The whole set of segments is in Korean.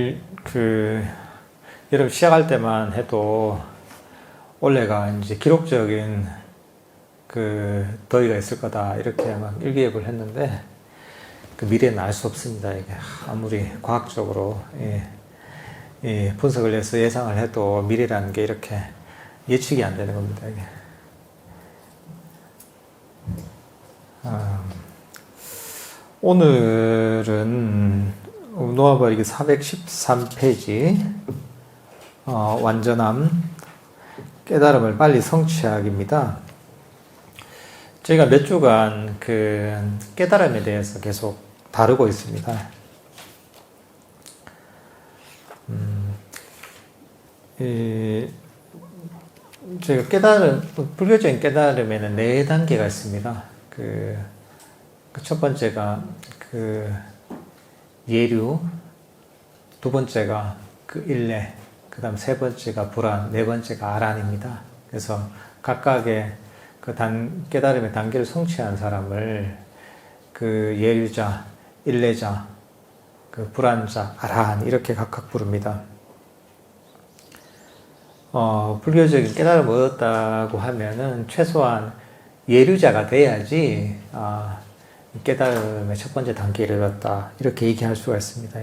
오늘 여름 시작할 때만 해도 올해가 이제 기록적인 더위가 있을 거다 이렇게 막 일기예보를 했는데 그 미래는 알 수 없습니다. 이게 아무리 과학적으로 분석을 해서 예상을 해도 미래라는 게 이렇게 예측이 안 되는 겁니다. 이게. 오늘은 노아벌기 413페이지 완전함 깨달음을 빨리 성취하기입니다. 저희가 몇 주간 깨달음에 대해서 계속 다루고 있습니다. 저희가 불교적인 깨달음에는 4단계가 있습니다. 첫 번째가 예류, 두 번째가 일례, 그 다음 세 번째가 불안, 네 번째가 아란입니다. 그래서 각각의 깨달음의 단계를 성취한 사람을 예류자, 일례자, 불안자, 아란 이렇게 각각 부릅니다. 불교적인 깨달음을 얻었다고 하면은 최소한 예류자가 돼야지 깨달음의 첫 번째 단계를 이뤘다 이렇게 얘기할 수가 있습니다.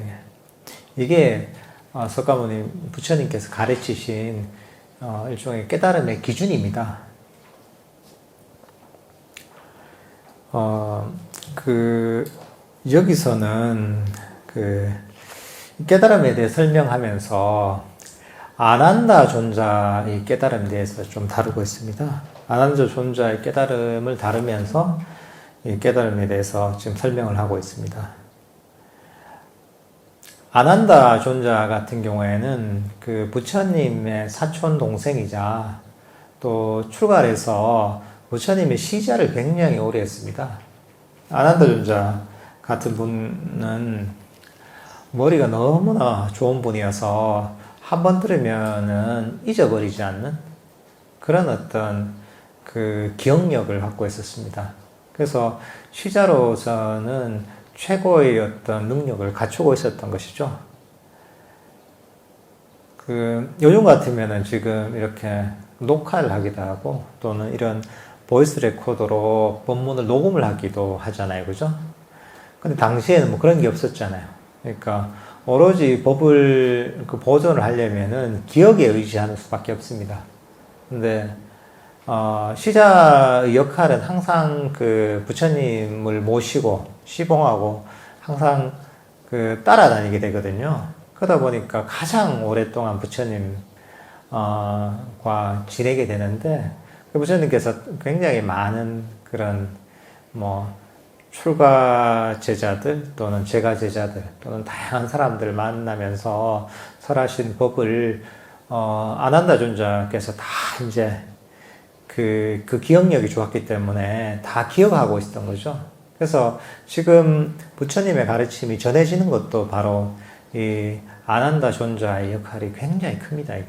이게 석가모니 부처님께서 가르치신 일종의 깨달음의 기준입니다. 여기서는 깨달음에 대해 설명하면서 아난다 존자의 깨달음에 대해서 좀 다루고 있습니다. 아난다 존자의 깨달음을 다루면서 이 깨달음에 대해서 지금 설명을 하고 있습니다. 아난다 존자 같은 경우에는 부처님의 사촌 동생이자 또 출가해서 부처님의 시자를 굉장히 오래 했습니다. 아난다 존자 같은 분은 머리가 너무나 좋은 분이어서 한 번 들으면은 잊어버리지 않는 그런 어떤 기억력을 갖고 있었습니다. 그래서 시자로서는 최고의 어떤 능력을 갖추고 있었던 것이죠. 요즘 같으면은 지금 이렇게 녹화를 하기도 하고 또는 이런 보이스 레코더로 법문을 녹음을 하기도 하잖아요. 그죠? 근데 당시에는 뭐 그런 게 없었잖아요. 그러니까 오로지 법을 보존을 하려면은 기억에 의지하는 수밖에 없습니다. 근데 시자의 역할은 항상 부처님을 모시고 시봉하고 항상 따라다니게 되거든요. 그러다 보니까 가장 오랫동안 부처님과 지내게 되는데 부처님께서 굉장히 많은 그런 출가 제자들 또는 제가 제자들 또는 다양한 사람들을 만나면서 설하신 법을 아난다 존자께서 다 이제 그 기억력이 좋았기 때문에 다 기억하고 있었던 거죠. 그래서 지금 부처님의 가르침이 전해지는 것도 바로 이 아난다 존자의 역할이 굉장히 큽니다, 이게.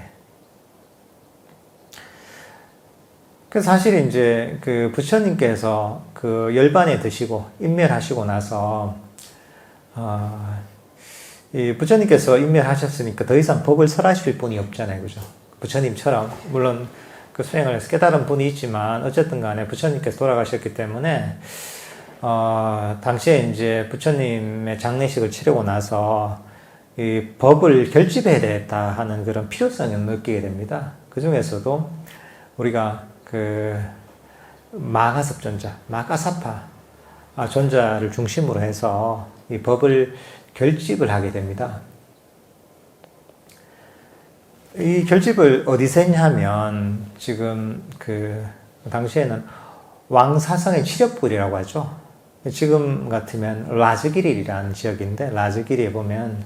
그래서 사실 이제 부처님께서 열반에 드시고 인멸하시고 나서 이 부처님께서 인멸하셨으니까 더 이상 법을 설하실 분이 없잖아요, 그죠? 부처님처럼 물론 수행을 해서 깨달은 분이 있지만 어쨌든 간에 부처님께서 돌아가셨기 때문에 당시에 이제 부처님의 장례식을 치르고 나서 이 법을 결집해야 되겠다 하는 그런 필요성을 느끼게 됩니다. 그 중에서도 우리가 마가섭 존자, 마가사파 존자를 중심으로 해서 이 법을 결집을 하게 됩니다. 이 결집을 어디서 했냐면 지금 당시에는 왕사성의 치력불이라고 하죠. 지금 같으면 라즈기릴이라는 지역인데 라즈기리에 보면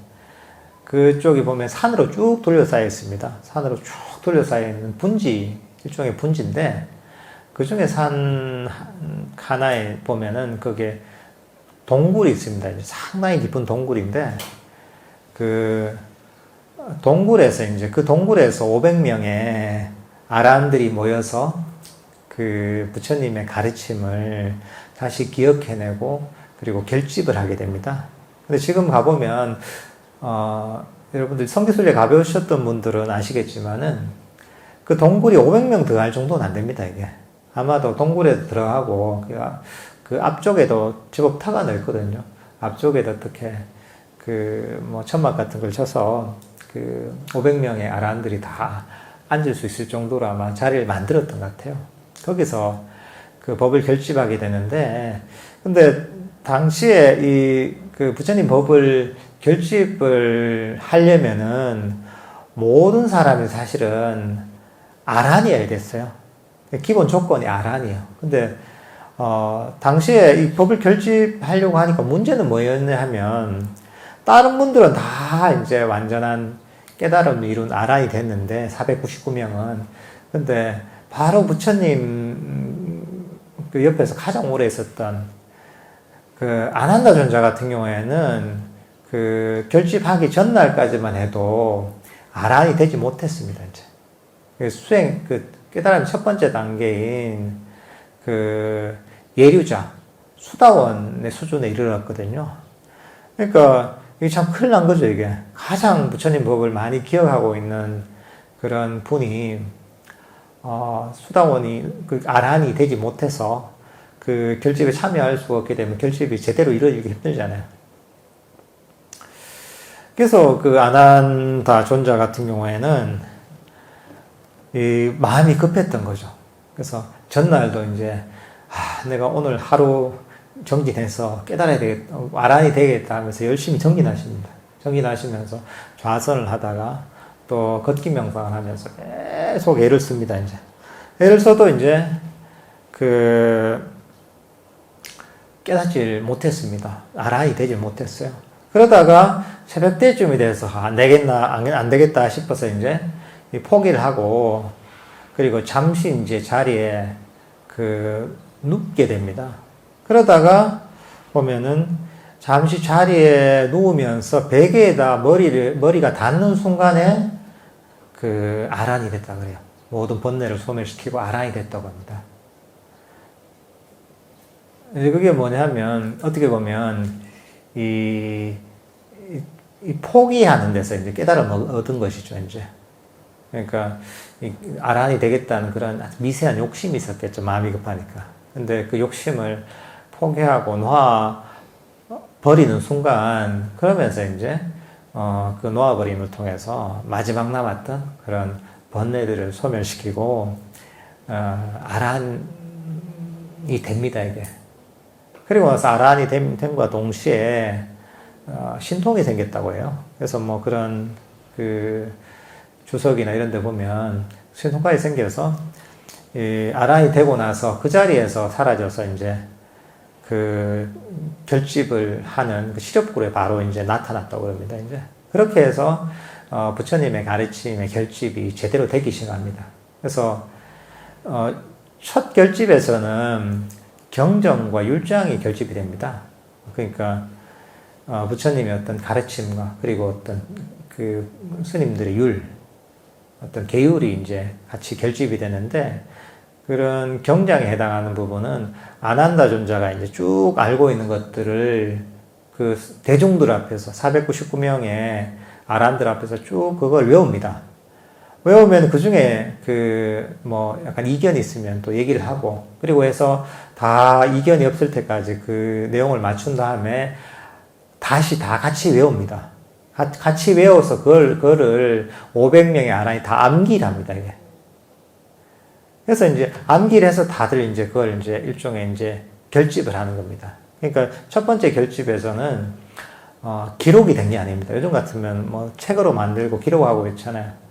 그쪽에 보면 산으로 쭉 둘러싸여 있습니다. 산으로 쭉 둘러싸여 있는 분지, 일종의 분지인데 그 중에 산 하나에 보면은 그게 동굴이 있습니다. 상당히 깊은 동굴인데 동굴에서 500명의 아란들이 모여서 부처님의 가르침을 다시 기억해내고 그리고 결집을 하게 됩니다. 근데 지금 가보면 여러분들 성지순례 가보셨던 분들은 아시겠지만은 그 동굴이 500명 들어갈 정도는 안 됩니다, 이게. 아마도 동굴에 들어가고 그 앞쪽에도 제법 터가 넓거든요. 앞쪽에도 어떻게 뭐 천막 같은 걸 쳐서 500명의 아란들이 다 앉을 수 있을 정도로 아마 자리를 만들었던 것 같아요. 거기서 그 법을 결집하게 되는데, 근데 당시에 부처님 법을 결집을 하려면은 모든 사람이 사실은 아란이어야 됐어요. 기본 조건이 아란이에요. 근데 당시에 이 법을 결집하려고 하니까 문제는 뭐였냐 하면, 다른 분들은 다 이제 완전한 깨달음을 이룬 아란이 됐는데, 499명은. 근데 바로 부처님 그 옆에서 가장 오래 있었던 아난다 존자 같은 경우에는 결집하기 전날까지만 해도 아란이 되지 못했습니다, 이제. 깨달음 첫 번째 단계인 예류자, 수다원의 수준에 이르렀거든요. 그러니까, 이게 참 큰일 난 거죠, 이게. 가장 부처님 법을 많이 기억하고 있는 그런 분이, 수다원이, 아란이 되지 못해서 결집에 참여할 수 없게 되면 결집이 제대로 이루어지기 힘들잖아요. 그래서 아난다 존자 같은 경우에는 이 마음이 급했던 거죠. 그래서 전날도 이제, 내가 오늘 하루 정진해서 깨달아야 되겠다, 아란이 되겠다 하면서 열심히 정진하십니다. 정진하시면서 좌선을 하다가 또 걷기 명상을 하면서 계속 애를 씁니다, 이제. 애를 써도 이제 깨닫질 못했습니다. 아란이 되질 못했어요. 그러다가 새벽 때쯤이 돼서 안 되겠다 싶어서 이제 포기를 하고, 그리고 잠시 이제 자리에 눕게 됩니다. 그러다가 보면은 잠시 자리에 누우면서 베개에다 머리가 닿는 순간에 아란이 됐다 그래요. 모든 번뇌를 소멸시키고 아란이 됐다고 합니다. 그게 뭐냐면, 어떻게 보면, 이 포기하는 데서 이제 깨달음을 얻은 것이죠, 이제. 그러니까, 아란이 되겠다는 그런 미세한 욕심이 있었겠죠, 마음이 급하니까. 근데 그 욕심을 포기하고 놓아버리는 순간, 그러면서 이제, 놓아버림을 통해서 마지막 남았던 그런 번뇌들을 소멸시키고, 아란이 됩니다, 이게. 그리고 나서 아란이 됨과 동시에 신통이 생겼다고 해요. 그래서 뭐 그런 주석이나 이런 데 보면 신통까지 생겨서 아란이 되고 나서 그 자리에서 사라져서 이제 결집을 하는 시렵굴에 바로 이제 나타났다고 합니다. 이제 그렇게 해서 부처님의 가르침의 결집이 제대로 되기 시작합니다. 그래서 첫 결집에서는 경정과 율장이 결집이 됩니다. 그러니까 부처님의 어떤 가르침과 그리고 어떤 스님들의 어떤 계율이 이제 같이 결집이 되는데, 그런 경장에 해당하는 부분은 아난다 존자가 이제 쭉 알고 있는 것들을 대중들 앞에서 499명의 아란들 앞에서 쭉 그걸 외웁니다. 외우면 그 중에 뭐 약간 이견이 있으면 또 얘기를 하고, 그리고 해서 다 이견이 없을 때까지 그 내용을 맞춘 다음에 다시 다 같이 외웁니다. 같이 외워서 그거를 500명의 아란이 다 암기를 합니다, 이게. 그래서 이제 암기를 해서 다들 이제 그걸 이제 일종의 이제 결집을 하는 겁니다. 그러니까 첫 번째 결집에서는 기록이 된 게 아닙니다. 요즘 같으면 뭐 책으로 만들고 기록하고 있잖아요.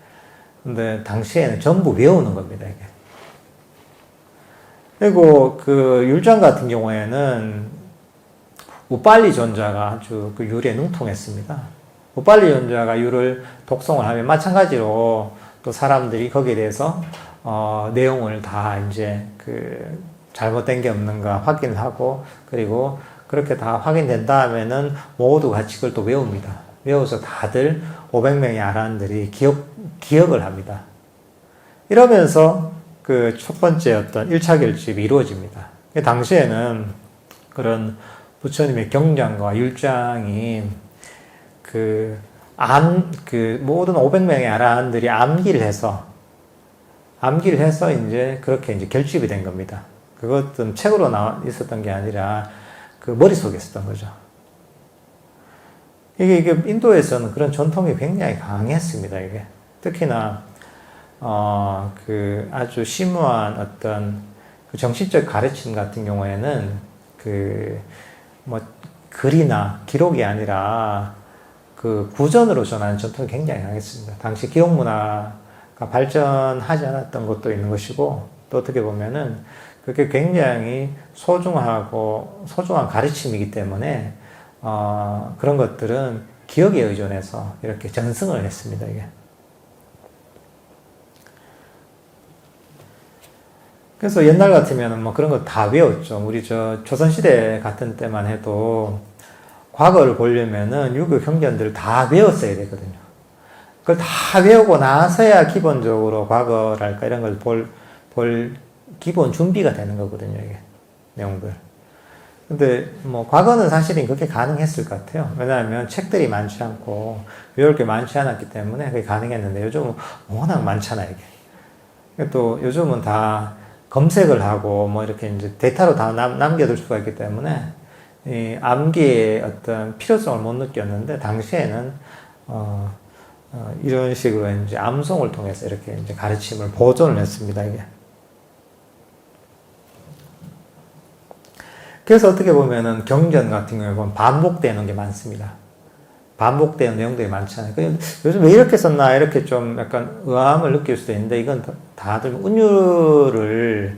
근데 당시에는 전부 외우는 겁니다, 이게. 그리고 율장 같은 경우에는 우빨리 존자가 아주 율에 능통했습니다. 우빨리 존자가 율을 독송을 하면 마찬가지로 또 사람들이 거기에 대해서 내용을 다 이제 잘못된 게 없는가 확인을 하고, 그리고 그렇게 다 확인된 다음에는 모두 같이 그걸 또 외웁니다. 외워서 다들 500명의 아란들이 기억을 합니다. 이러면서 첫 번째 어떤 1차 결집이 이루어집니다. 당시에는 그런 부처님의 경장과 율장이 그 모든 500명의 아라한들이 암기를 해서 이제 그렇게 이제 결집이 된 겁니다. 그것은 책으로 있었던 게 아니라 그 머릿속에 있었던 거죠. 이게 인도에서는 그런 전통이 굉장히 강했습니다, 이게. 특히나, 그 아주 심오한 어떤 그 정신적 가르침 같은 경우에는 그 뭐 글이나 기록이 아니라 그 구전으로 전하는 전통이 굉장히 강했습니다. 당시 기록 문화가 발전하지 않았던 것도 있는 것이고, 또 어떻게 보면은 그게 굉장히 소중한 가르침이기 때문에, 그런 것들은 기억에 의존해서 이렇게 전승을 했습니다, 이게. 그래서 옛날 같으면 뭐 그런 거 다 외웠죠. 우리 조선시대 같은 때만 해도 과거를 보려면은 유교 경전들을 다 외웠어야 되거든요. 그걸 다 외우고 나서야 기본적으로 과거랄까 이런 걸 볼 기본 준비가 되는 거거든요, 이게. 내용들. 근데 뭐 과거는 사실은 그렇게 가능했을 것 같아요. 왜냐하면 책들이 많지 않고 외울 게 많지 않았기 때문에 그게 가능했는데 요즘은 워낙 많잖아요, 이게. 또 요즘은 다 검색을 하고 뭐 이렇게 이제 데이터로 다 남겨둘 수가 있기 때문에 이 암기의 어떤 필요성을 못 느꼈는데 당시에는 이런 식으로 이제 암송을 통해서 이렇게 이제 가르침을 보존을 했습니다, 이게. 그래서 어떻게 보면은 경전 같은 경우에 보면 반복되는 게 많습니다. 반복되는 내용들이 많잖아요. 요즘 왜 이렇게 썼나 이렇게 좀 약간 의아함을 느낄 수도 있는데 이건 다들 운율을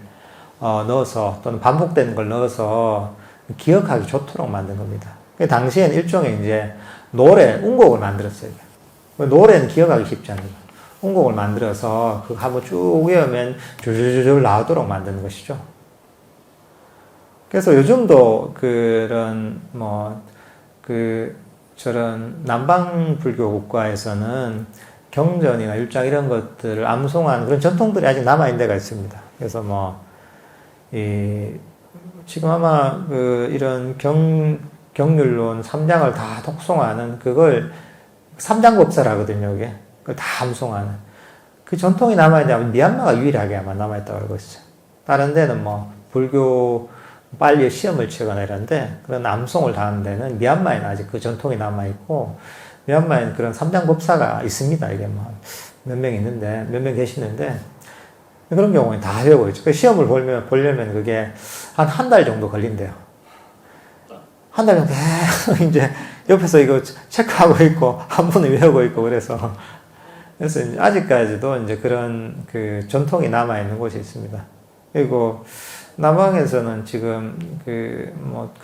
넣어서 또는 반복되는 걸 넣어서 기억하기 좋도록 만든 겁니다. 당시에는 일종의 이제 운곡을 만들었어요. 노래는 기억하기 쉽지 않아요. 운곡을 만들어서 그거 한번 쭉 외우면 줄줄줄 나오도록 만드는 것이죠. 그래서 요즘도 그런 저런 남방 불교 국가에서는 경전이나 율장 이런 것들을 암송하는 그런 전통들이 아직 남아있는 데가 있습니다. 그래서 지금 아마 이런 경률론 3장을 다 독송하는 그걸 3장법사를 하거든요, 이게. 그걸 다 암송하는. 그 전통이 남아있는데 미얀마가 유일하게 아마 남아있다고 알고 있어요. 다른 데는 불교 빨리 시험을 치거나 이런데 그런 암송을 다 하는 데는 미얀마에는 아직 그 전통이 남아있고 미얀마에는 그런 3장 법사가 있습니다. 이게 몇 명 있는데 몇 명 계시는데 그런 경우에 다 외우고 있죠. 시험을 보려면 그게 한 달 정도 걸린대요. 한 달 정도 계속 이제 옆에서 이거 체크하고 있고 한 번에 외우고 있고 그래서 이제 아직까지도 이제 그런 그 전통이 남아있는 곳이 있습니다. 그리고 남방에서는 지금 그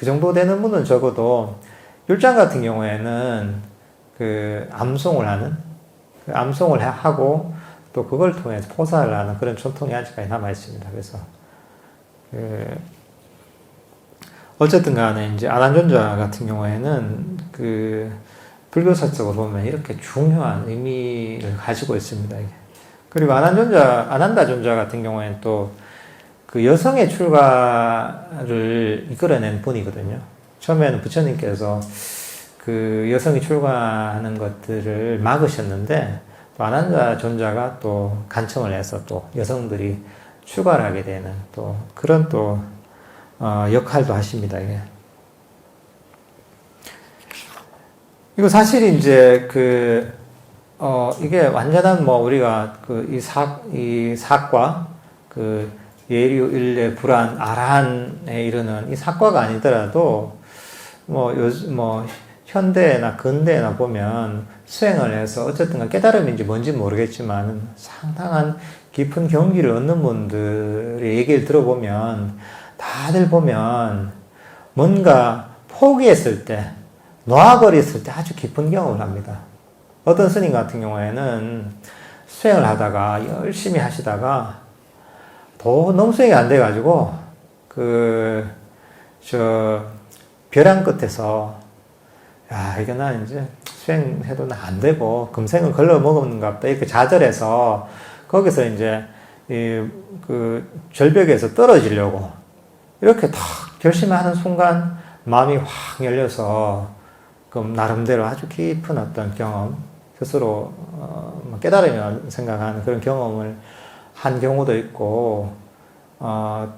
정도 되는 분은 적어도 율장 같은 경우에는 암송을 하고 또 그걸 통해서 포사를 하는 그런 전통이 아직까지 남아 있습니다. 그래서 어쨌든 간에 이제 아난존자 같은 경우에는 불교사적으로 보면 이렇게 중요한 의미를 가지고 있습니다. 이게. 그리고 아난다 존자 같은 경우에는 또 그 여성의 출가를 이끌어낸 분이거든요. 처음에는 부처님께서 그 여성이 출가하는 것들을 막으셨는데 또 아난다 존자가 또 간청을 해서 또 여성들이 출가를 하게 되는 또 그런 역할도 하십니다. 이게. 이거 사실 이제 이게 완전한 우리가 이 사과 예류, 일례, 불안, 아라한에 이르는 이 사과가 아니더라도 현대나 근대나 보면 수행을 해서 어쨌든 깨달음인지 뭔지 모르겠지만 상당한 깊은 경지를 얻는 분들의 얘기를 들어보면 다들 보면 뭔가 포기했을 때 놓아버렸을 때 아주 깊은 경험을 합니다. 어떤 스님 같은 경우에는 수행을 하다가 열심히 하시다가 너무 수행이 안 돼가지고 벼랑 끝에서 이게 나 이제 수행해도 나 안 되고 금생을 걸러 먹었는가 보다 이렇게 좌절해서 거기서 이제 절벽에서 떨어지려고 이렇게 탁 결심하는 순간 마음이 확 열려서 그럼 나름대로 아주 깊은 어떤 경험, 스스로 깨달으면 생각하는 그런 경험을 한 경우도 있고,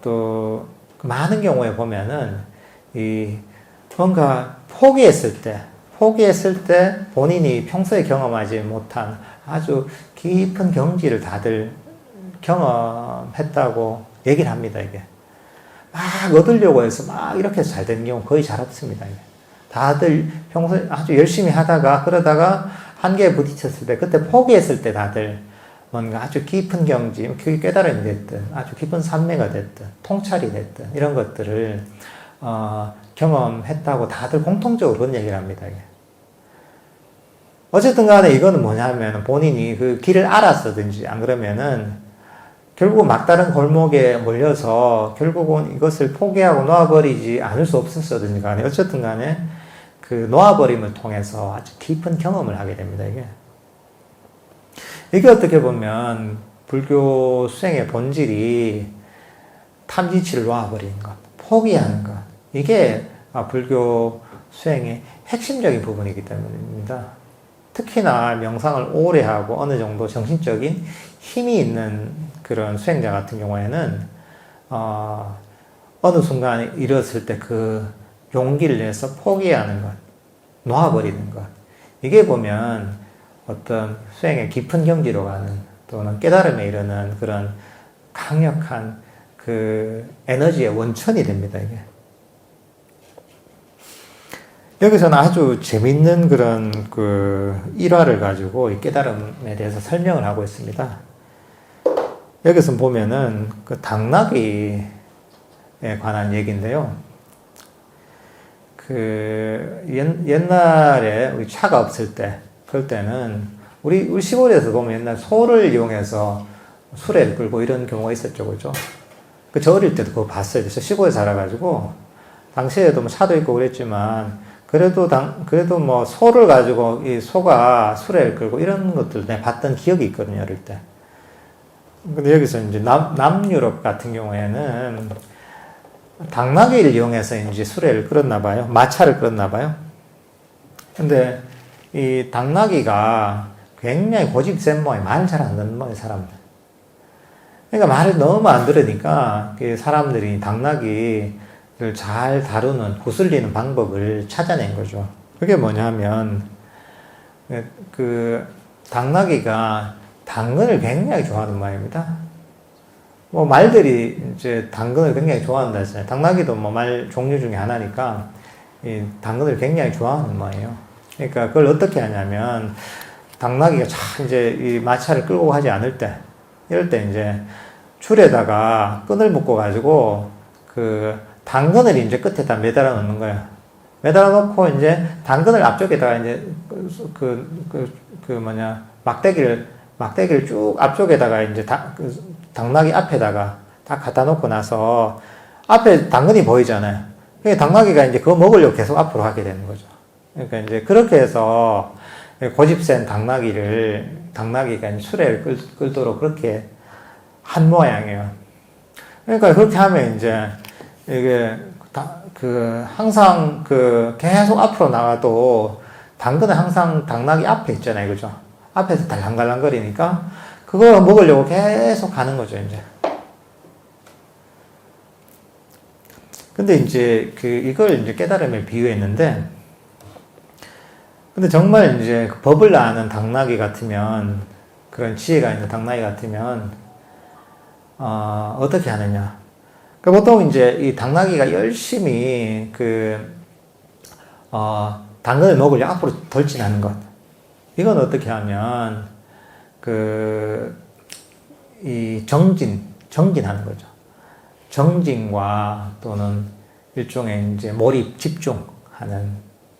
또 많은 경우에 보면은 이 뭔가 포기했을 때 본인이 평소에 경험하지 못한 아주 깊은 경지를 다들 경험했다고 얘기를 합니다, 이게. 막 얻으려고 해서 막 이렇게 해서 잘 되는 경우 거의 잘 없습니다, 이게. 다들 평소에 아주 열심히 하다가, 그러다가 한계에 부딪혔을 때, 그때 포기했을 때 다들 뭔가 아주 깊은 경지, 그게 깨달음이 됐든, 아주 깊은 산매가 됐든, 통찰이 됐든, 이런 것들을, 경험했다고 다들 공통적으로 그런 얘기를 합니다, 이게. 어쨌든 간에 이거는 뭐냐면 본인이 그 길을 알았어든지 안 그러면은 결국 막다른 골목에 몰려서 결국은 이것을 포기하고 놓아버리지 않을 수 없었어든지 간에 어쨌든 간에 그 놓아버림을 통해서 아주 깊은 경험을 하게 됩니다, 이게. 이게 어떻게 보면 불교 수행의 본질이 탐진치를 놓아버리는 것, 포기하는 것. 이게 불교 수행의 핵심적인 부분이기 때문입니다. 특히나 명상을 오래 하고 어느 정도 정신적인 힘이 있는 그런 수행자 같은 경우에는 어느 순간 이뤘을 때 그 용기를 내서 포기하는 것, 놓아버리는 것. 이게 보면 어떤 수행의 깊은 경지로 가는 또는 깨달음에 이르는 그런 강력한 그 에너지의 원천이 됩니다, 이게. 여기서는 아주 재밌는 그런 그 일화를 가지고 이 깨달음에 대해서 설명을 하고 있습니다. 여기서 보면은 그 당나귀에 관한 얘기인데요. 그 옛날에 우리 차가 없을 때, 그럴 때는 우리 시골에서 보면 옛날 소를 이용해서 수레를 끌고 이런 경우가 있었죠, 그죠? 그 저 어릴 때도 그거 봤어요. 그래서 시골에 살아가지고 당시에도 뭐 차도 있고 그랬지만. 그래도 뭐 소를 가지고 이 소가 수레를 끌고 이런 것들 내가 봤던 기억이 있거든요, 어릴 때. 근데 여기서 이제 남유럽 같은 경우에는 당나귀를 이용해서 이제 수레를 끌었나 봐요. 마차를 끌었나 봐요. 근데 이 당나귀가 굉장히 고집 센 모양, 말을 잘 안 듣는 모양, 사람들. 그러니까 말을 너무 안 들으니까 사람들이 당나귀 잘 다루는, 구슬리는 방법을 찾아낸 거죠. 그게 뭐냐면, 그, 당나귀가 당근을 굉장히 좋아하는 모양입니다. 뭐, 말들이 이제 당근을 굉장히 좋아한다 했잖아요. 당나귀도 뭐 말 종류 중에 하나니까, 이 당근을 굉장히 좋아하는 모양이에요. 그러니까 그걸 어떻게 하냐면, 당나귀가 참 이제 이 마차를 끌고 가지 않을 때, 이럴 때 이제 줄에다가 끈을 묶어가지고, 당근을 이제 끝에다 매달아 놓는 거야. 매달아 놓고 이제 당근을 앞쪽에다가 이제 막대기를 쭉 앞쪽에다가 이제 당나귀 앞에다가 딱 갖다 놓고 나서 앞에 당근이 보이잖아요. 그러니까 당나귀가 이제 그거 먹으려고 계속 앞으로 가게 되는 거죠. 그러니까 이제 그렇게 해서 고집센 당나귀가 이제 수레를 끌도록 그렇게 한 모양이에요. 그러니까 그렇게 하면 이제 이게 항상 계속 앞으로 나가도 당근은 항상 당나귀 앞에 있잖아요, 그죠? 앞에서 달랑달랑거리니까 그거 먹으려고 계속 가는 거죠, 이제. 근데 이제 이걸 이제 깨달음에 비유했는데, 근데 정말 이제 법을 아는 당나귀 같으면, 그런 지혜가 있는 당나귀 같으면, 어떻게 하느냐? 보통 이제 이 당나귀가 열심히 당근을 먹으려 앞으로 돌진하는 것. 이건 어떻게 하면, 이 정진하는 거죠. 정진과 또는 일종의 이제 몰입, 집중하는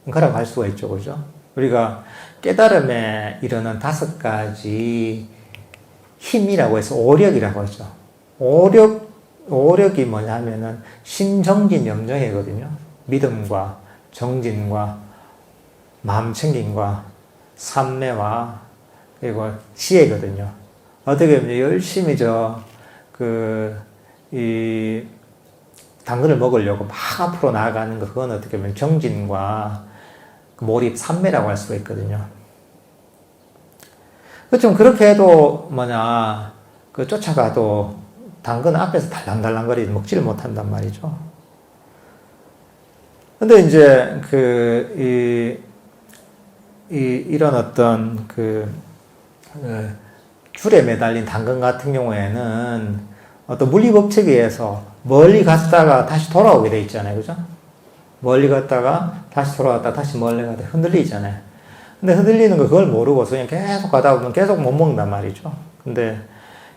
거라고 할 수가 있죠, 그죠? 우리가 깨달음에 이르는 5가지 힘이라고 해서 오력이라고 하죠. 오력이 뭐냐면은 신정진 염정이거든요. 믿음과 정진과 마음챙김과 삼매와 그리고 지혜거든요. 어떻게 보면 열심히 이 당근을 먹으려고 막 앞으로 나아가는 거, 그건 어떻게 보면 정진과 몰입, 산매라고 할 수가 있거든요. 좀 그렇게 해도 쫓아가도 당근 앞에서 달랑달랑거리지 먹지를 못한단 말이죠. 근데 이제 이런 어떤 줄에 매달린 당근 같은 경우에는 어떤 물리법칙에 의해서 멀리 갔다가 다시 돌아오게 돼 있잖아요. 그죠? 멀리 갔다가 다시 돌아왔다 다시 멀리 가다 흔들리잖아요. 근데 흔들리는 거 그걸 모르고서 그냥 계속 가다 보면 계속 못 먹는단 말이죠. 근데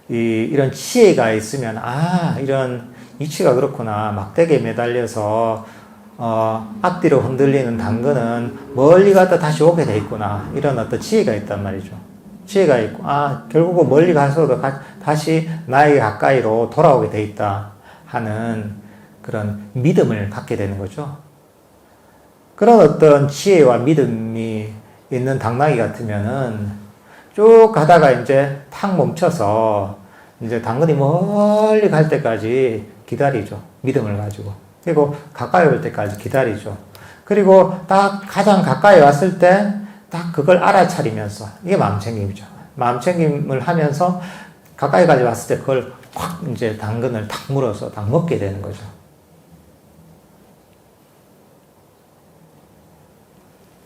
이런 치해가 있으면 이런 이치가 그렇구나. 막대기에 매달려서 앞뒤로 흔들리는 당근은 멀리 갔다 다시 오게 돼 있구나. 이런 어떤 지혜가 있단 말이죠. 지혜가 있고, 결국은 멀리 가서도 다시 나에게 가까이로 돌아오게 돼 있다 하는 그런 믿음을 갖게 되는 거죠. 그런 어떤 지혜와 믿음이 있는 당나귀 같으면은 쭉 가다가 이제 탁 멈춰서 이제 당근이 멀리 갈 때까지 기다리죠. 믿음을 가지고. 그리고 가까이 올 때까지 기다리죠. 그리고 딱 가장 가까이 왔을 때 딱 그걸 알아차리면서 이게 마음챙김이죠. 마음챙김을 하면서 가까이까지 왔을 때 그걸 확 이제 당근을 탁 물어서 딱 먹게 되는 거죠.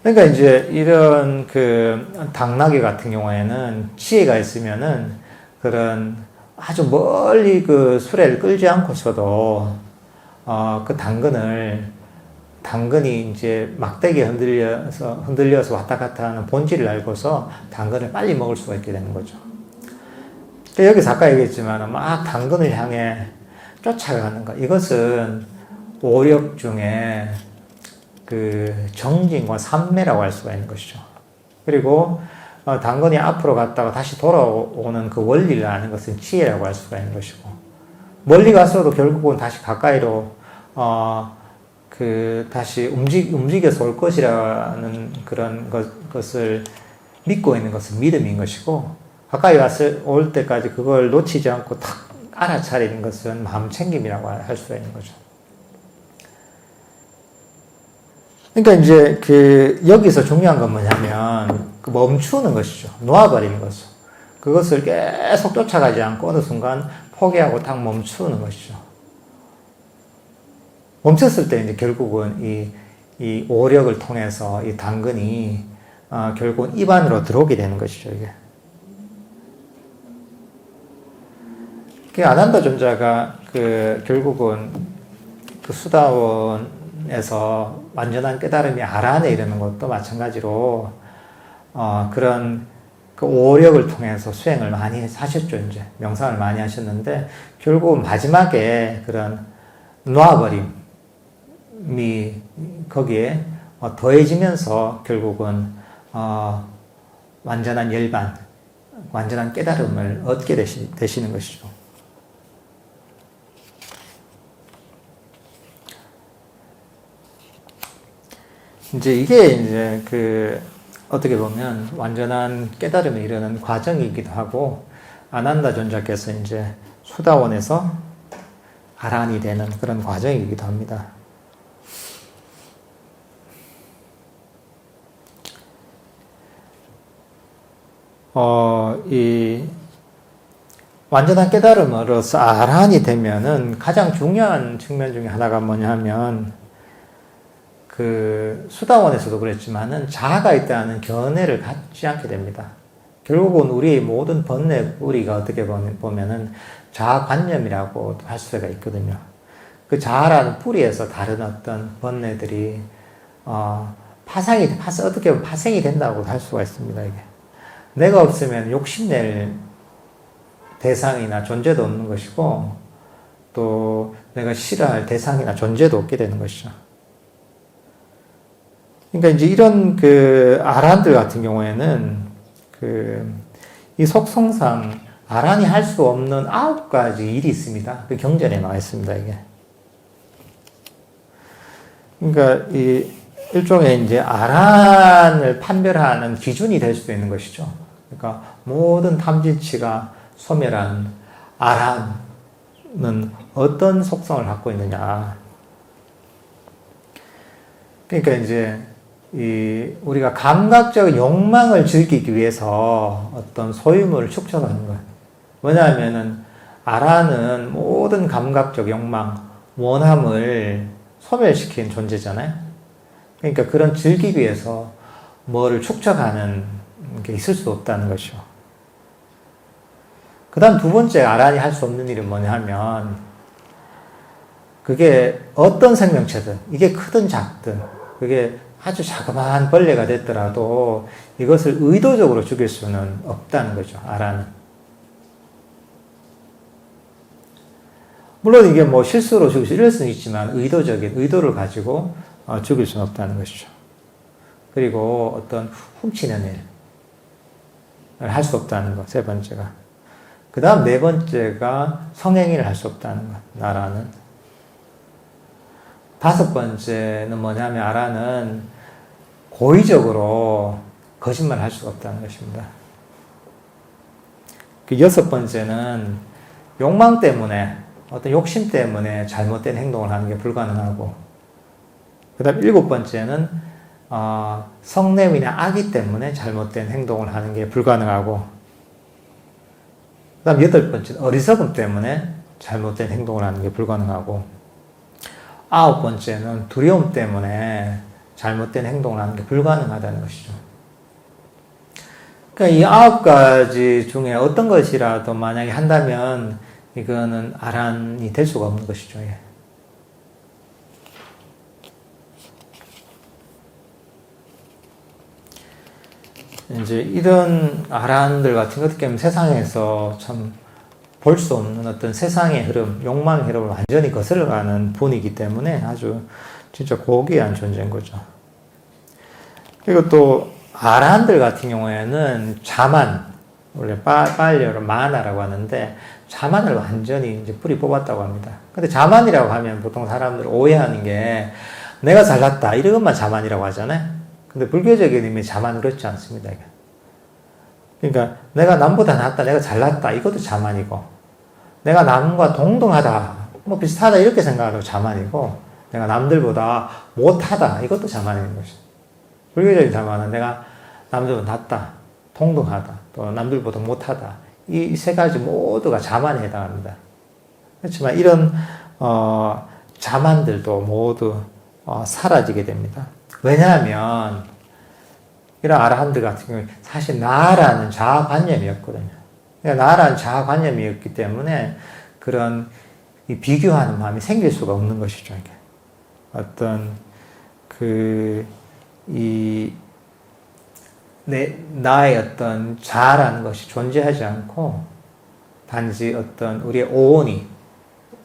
그러니까 이제 이런 당나귀 같은 경우에는 지혜가 있으면은 그런 아주 멀리 수레를 끌지 않고서도 당근이 이제 막대기에 흔들려서 왔다 갔다 하는 본질을 알고서 당근을 빨리 먹을 수가 있게 되는 거죠. 여기서 아까 얘기했지만 막 당근을 향해 쫓아가는 것. 이것은 오력 중에 정진과 산매라고 할 수가 있는 것이죠. 그리고 당근이 앞으로 갔다가 다시 돌아오는 그 원리를 아는 것은 지혜라고 할 수가 있는 것이고, 멀리 가서도 결국은 다시 가까이로 다시 움직여서 올 것이라는 그런 것을 믿고 있는 것은 믿음인 것이고, 가까이 올 때까지 그걸 놓치지 않고 탁 알아차리는 것은 마음챙김이라고 할 수가 있는 거죠. 그러니까 이제 여기서 중요한 건 뭐냐면 멈추는 것이죠. 놓아버리는 것이죠. 그것을 계속 쫓아가지 않고 어느 순간 포기하고 딱 멈추는 것이죠. 멈췄을 때 이제 결국은 이 오력을 통해서 이 당근이 결국은 입 안으로 들어오게 되는 것이죠, 이게. 아난다 존자가 결국은 수다원에서 완전한 깨달음이 아란에 이르는 것도 마찬가지로 그런 오력을 통해서 수행을 많이 하셨죠, 이제. 명상을 많이 하셨는데, 결국은 마지막에 그런 놓아버림이 거기에 더해지면서 결국은 완전한 열반, 완전한 깨달음을 얻게 되시는 것이죠. 이게 어떻게 보면 완전한 깨달음에 이르는 과정이기도 하고, 아난다 존자께서 이제 수다원에서 아란이 되는 그런 과정이기도 합니다. 이 완전한 깨달음으로서 아란이 되면은 가장 중요한 측면 중에 하나가 뭐냐면, 수다원에서도 그랬지만은 자아가 있다는 견해를 갖지 않게 됩니다. 결국은 우리의 모든 번뇌 뿌리가 어떻게 보면은 자아관념이라고 할 수가 있거든요. 그 자아라는 뿌리에서 다른 어떤 번뇌들이 어떻게 보면 파생이 된다고 할 수가 있습니다. 이게 내가 없으면 욕심낼 대상이나 존재도 없는 것이고, 또 내가 싫어할 대상이나 존재도 없게 되는 것이죠. 그러니까 이제 이런 아란들 같은 경우에는 이 속성상 아란이 할 수 없는 9가지 일이 있습니다. 그 경전에 나와 있습니다, 이게. 그러니까 이 일종의 이제 아란을 판별하는 기준이 될 수도 있는 것이죠. 그러니까 모든 탐진치가 소멸한 아란은 어떤 속성을 갖고 있느냐. 그러니까 이제 우리가 감각적 욕망을 즐기기 위해서 어떤 소유물을 축적하는 거예요. 뭐냐면은 아라는 모든 감각적 욕망, 원함을 소멸시킨 존재잖아요. 그러니까 그런 즐기기 위해서 뭐를 축적하는 게 있을 수 없다는 것이죠. 그 다음 두 번째 아란이 할 수 없는 일은 뭐냐면 그게 어떤 생명체든 이게 크든 작든 그게 아주 자그마한 벌레가 됐더라도 이것을 의도적으로 죽일 수는 없다는 거죠. 아란은. 물론 이게 뭐 실수로 죽일 수 이럴 수는 있지만 의도적인 의도를 가지고 죽일 수는 없다는 것이죠. 그리고 어떤 훔치는 일을 할 수 없다는 것, 세 번째가. 그 다음 네 번째가 성행위를 할 수 없다는 것, 나라는. 다섯 번째는 뭐냐면 아라는 고의적으로 거짓말을 할 수가 없다는 것입니다. 그 여섯 번째는 욕망 때문에 어떤 욕심 때문에 잘못된 행동을 하는 게 불가능하고 그 다음 일곱 번째는 성냄이나 악의 때문에 잘못된 행동을 하는 게 불가능하고 그 다음 여덟 번째는 어리석음 때문에 잘못된 행동을 하는 게 불가능하고 아홉 번째는 두려움 때문에 잘못된 행동을 하는 게 불가능하다는 것이죠. 그러니까 이 아홉 가지 중에 어떤 것이라도 만약에 한다면 이거는 아란이 될 수가 없는 것이죠. 예. 이제 이런 아란들 같은 것 어떻게 보면 세상에서 참 볼 수 없는 어떤 세상의 흐름, 욕망의 흐름을 완전히 거슬러가는 분이기 때문에 아주 진짜 고귀한 존재인 거죠. 그리고 또 아란들 같은 경우에는 자만, 원래 빨려를 마나라고 하는데 자만을 완전히 이제 뿌리 뽑았다고 합니다. 근데 자만이라고 하면 보통 사람들 오해하는 게 내가 잘났다 이런 것만 자만이라고 하잖아요. 근데 불교적인 의미 자만은 그렇지 않습니다. 그러니까 내가 남보다 낫다, 내가 잘났다 이것도 자만이고 내가 남과 동등하다, 뭐 비슷하다 이렇게 생각하는 자만이고 내가 남들보다 못하다 이것도 자만인 것이죠. 불교적인 자만은 내가 남들보다 낫다, 동등하다, 또 남들보다 못하다 이 세 가지 모두가 자만에 해당합니다. 그렇지만 이런 자만들도 모두 사라지게 됩니다. 왜냐하면 이런 아라한들 같은 경우에 사실 나라는 자아관념이었거든요. 그러니까 나라는 자아관념이었기 때문에 그런 비교하는 마음이 생길 수가 없는 것이죠. 이게. 어떤 나의 어떤 자아라는 것이 존재하지 않고 단지 어떤 우리의 오온이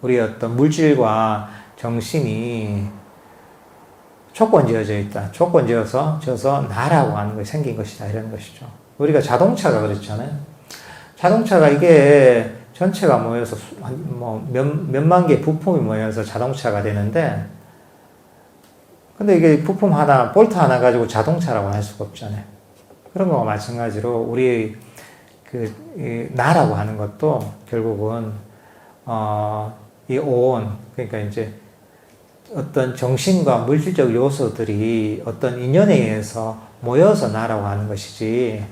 우리의 어떤 물질과 정신이 조건지어져 있다. 조건지어서 나라고 하는 것이 생긴 것이다. 이런 것이죠. 우리가 자동차가 그렇잖아요. 자동차가 이게 전체가 모여서 몇만 개의 부품이 모여서 자동차가 되는데 근데 이게 부품 하나, 볼트 하나 가지고 자동차라고 할 수가 없잖아요. 그런 거와 마찬가지로 우리 나라고 하는 것도 결국은 이 오온, 그러니까 이제 어떤 정신과 물질적 요소들이 어떤 인연에 의해서 모여서 나라고 하는 것이지,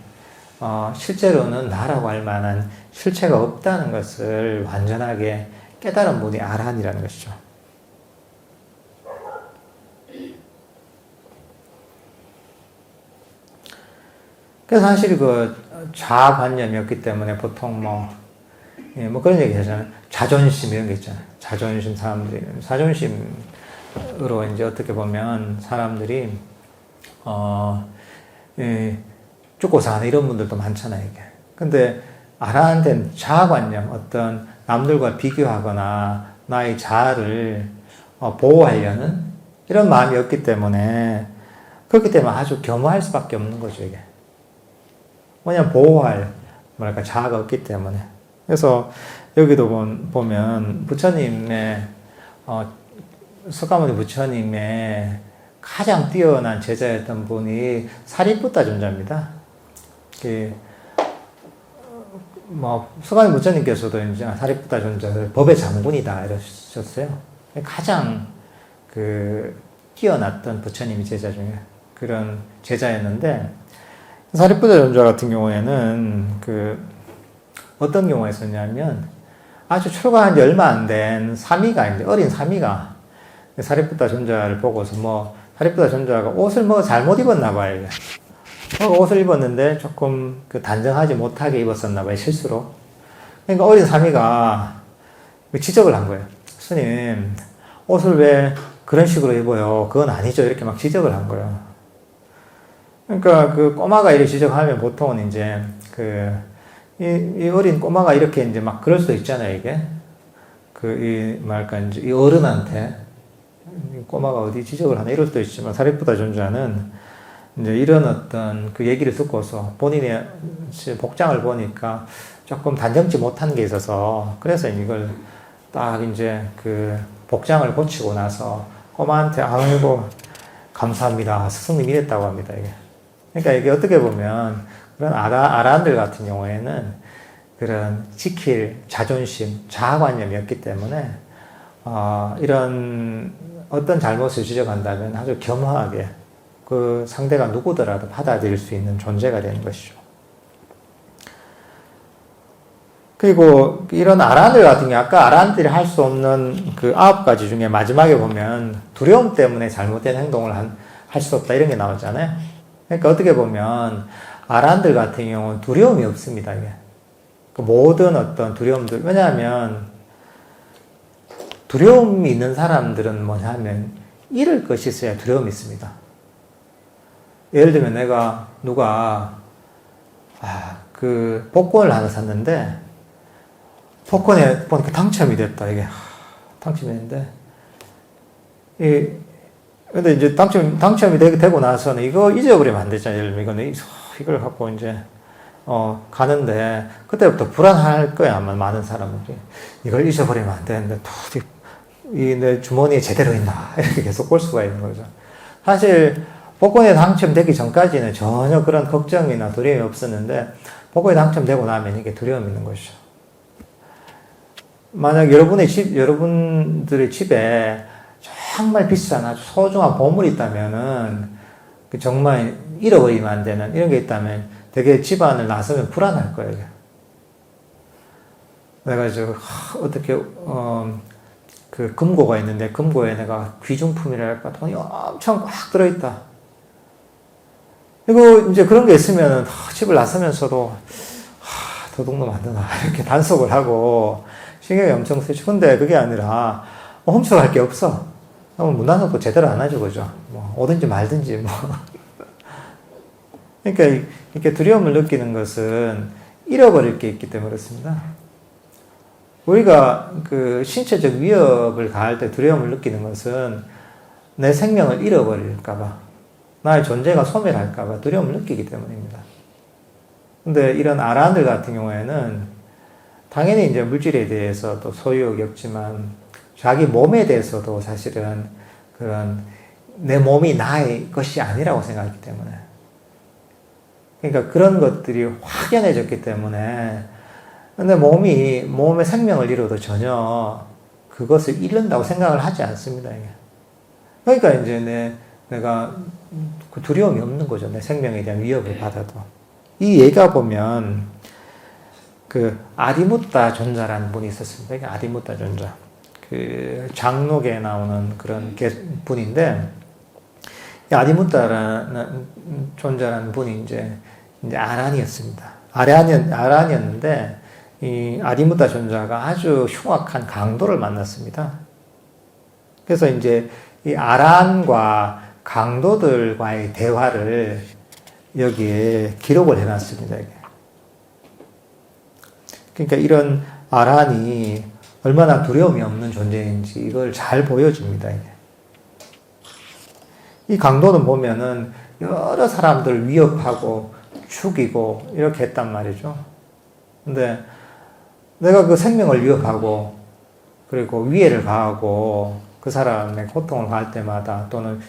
실제로는 나라고 할 만한 실체가 없다는 것을 완전하게 깨달은 분이 아란이라는 것이죠. 그래서 사실 자아관념이었기 때문에 보통 그런 얘기 하잖아요. 자존심 이런 게 있잖아요. 자존심 사람들이, 자존심으로 이제 어떻게 보면 사람들이, 죽고 사는 이런 분들도 많잖아요, 이게. 근데 아라한테는 자아관념, 어떤 남들과 비교하거나 나의 자아를 보호하려는 이런 마음이 없기 때문에, 그렇기 때문에 아주 겸허할 수밖에 없는 거죠, 이게. 뭐냐면 보호할, 자아가 없기 때문에. 그래서 여기도 보면 부처님의, 석가모니 부처님의 가장 뛰어난 제자였던 분이 사리푸타 존자입니다. 석가모니 부처님께서도 이제 사리푸타 존자를 법의 장군이다 이러셨어요. 가장 뛰어났던 부처님이 제자 중에. 그런 제자였는데, 사리푸타 존자 같은 경우에는 어떤 경우가 있었냐면, 아주 출가한 지 얼마 안 된 사미가, 이제 어린 사미가 사리푸타 존자를 보고서 사리푸타 존자가 옷을 잘못 입었나 봐요. 이게. 옷을 입었는데 조금 단정하지 못하게 입었었나 봐요, 실수로. 그러니까 어린 사미가 지적을 한 거예요. 스님, 옷을 왜 그런 식으로 입어요? 그건 아니죠. 이렇게 막 지적을 한 거예요. 그러니까 꼬마가 이렇게 지적하면 보통은 이제 이 어린 꼬마가 이렇게 이제 막 그럴 수도 있잖아요, 이게. 이제 이 어른한테 꼬마가 어디 지적을 하나 이럴 수도 있지만, 사리푸타 존자는 이제 이런 어떤 얘기를 듣고서 본인의 복장을 보니까 조금 단정치 못한 게 있어서, 그래서 이걸 딱 이제 복장을 고치고 나서 꼬마한테 아이고 감사합니다 스승님 이랬다고 합니다, 이게. 그러니까 이게 어떻게 보면 그런 아라한들 같은 경우에는 그런 지킬 자존심, 자아관념이었기 때문에 이런 어떤 잘못을 지적한다면 아주 겸허하게 그 상대가 누구더라도 받아들일 수 있는 존재가 되는 것이죠. 그리고 이런 아라한들 같은 경우, 아까 아라한들이 할 수 없는 9가지 중에 마지막에 보면 두려움 때문에 잘못된 행동을 할 수 없다 이런 게 나오잖아요. 그러니까 어떻게 보면 아라한들 같은 경우는 두려움이 없습니다. 이게. 모든 어떤 두려움들, 왜냐하면 두려움이 있는 사람들은 뭐냐면 잃을 것이 있어야 두려움이 있습니다. 예를 들면 누가 복권을 하나 샀는데 복권에 보니까 당첨이 됐다. 이게 당첨이 됐는데 근데 이제 당첨이 되고 나서는 이거 잊어버리면 안 되잖아요. 예를 들면 이걸 갖고 이제 가는데 그때부터 불안할 거야, 아마 많은 사람들이. 이걸 잊어버리면 안 되는데 도대체 내 주머니에 제대로 있나 이렇게 계속 볼 수가 있는 거죠. 사실 복권에 당첨되기 전까지는 전혀 그런 걱정이나 두려움이 없었는데 복권에 당첨되고 나면 이게 두려움이 있는 것이죠. 만약 여러분들의 집에 정말 비싼 아주 소중한 보물이 있다면은 정말 잃어버리면 안 되는 이런 게 있다면 되게 집안을 나서면 불안할 거예요. 내가 어떻게 금고가 있는데 금고에 내가 귀중품이랄까 돈이 엄청 꽉 들어있다. 이거 이제 그런 게 있으면 집을 나서면서도 도둑놈 안 되나 이렇게 단속을 하고 신경이 엄청 쓰죠. 근데 그게 아니라 훔쳐갈 게 없어. 문단속도 제대로 안 하죠, 그죠? 오든지 말든지 그러니까 이렇게 두려움을 느끼는 것은 잃어버릴 게 있기 때문에 그렇습니다. 우리가 신체적 위협을 가할 때 두려움을 느끼는 것은 내 생명을 잃어버릴까봐, 나의 존재가 소멸할까봐 두려움을 느끼기 때문입니다. 근데 이런 아라한들 같은 경우에는 당연히 이제 물질에 대해서 또 소유욕이 없지만 자기 몸에 대해서도 사실은 내 몸이 나의 것이 아니라고 생각하기 때문에, 그러니까 그런 것들이 확연해졌기 때문에, 근데 몸의 생명을 잃어도 전혀 그것을 잃는다고 생각을 하지 않습니다. 이게. 그러니까 이제 내가 두려움이 없는 거죠. 내 생명에 대한 위협을 받아도. 이 예가 보면 아디무타 존자라는 분이 있었습니다. 이게 아디무타 존자. 장록에 나오는 그런 분인데, 아디무타라는 존자라는 분이 이제 아란이었습니다. 아란이었는데, 이 아디무타 존자가 아주 흉악한 강도를 만났습니다. 그래서 이제 이 아란과 강도들과의 대화를 여기에 기록을 해놨습니다. 이게. 그러니까 이런 아란이 얼마나 두려움이 없는 존재인지 이걸 잘 보여줍니다. 이게. 이 강도는 보면은 여러 사람들 위협하고 죽이고 이렇게 했단 말이죠. 근데 내가 그 생명을 위협하고 그리고 위해를 가하고 그 사람의 고통을 가할 때마다 또는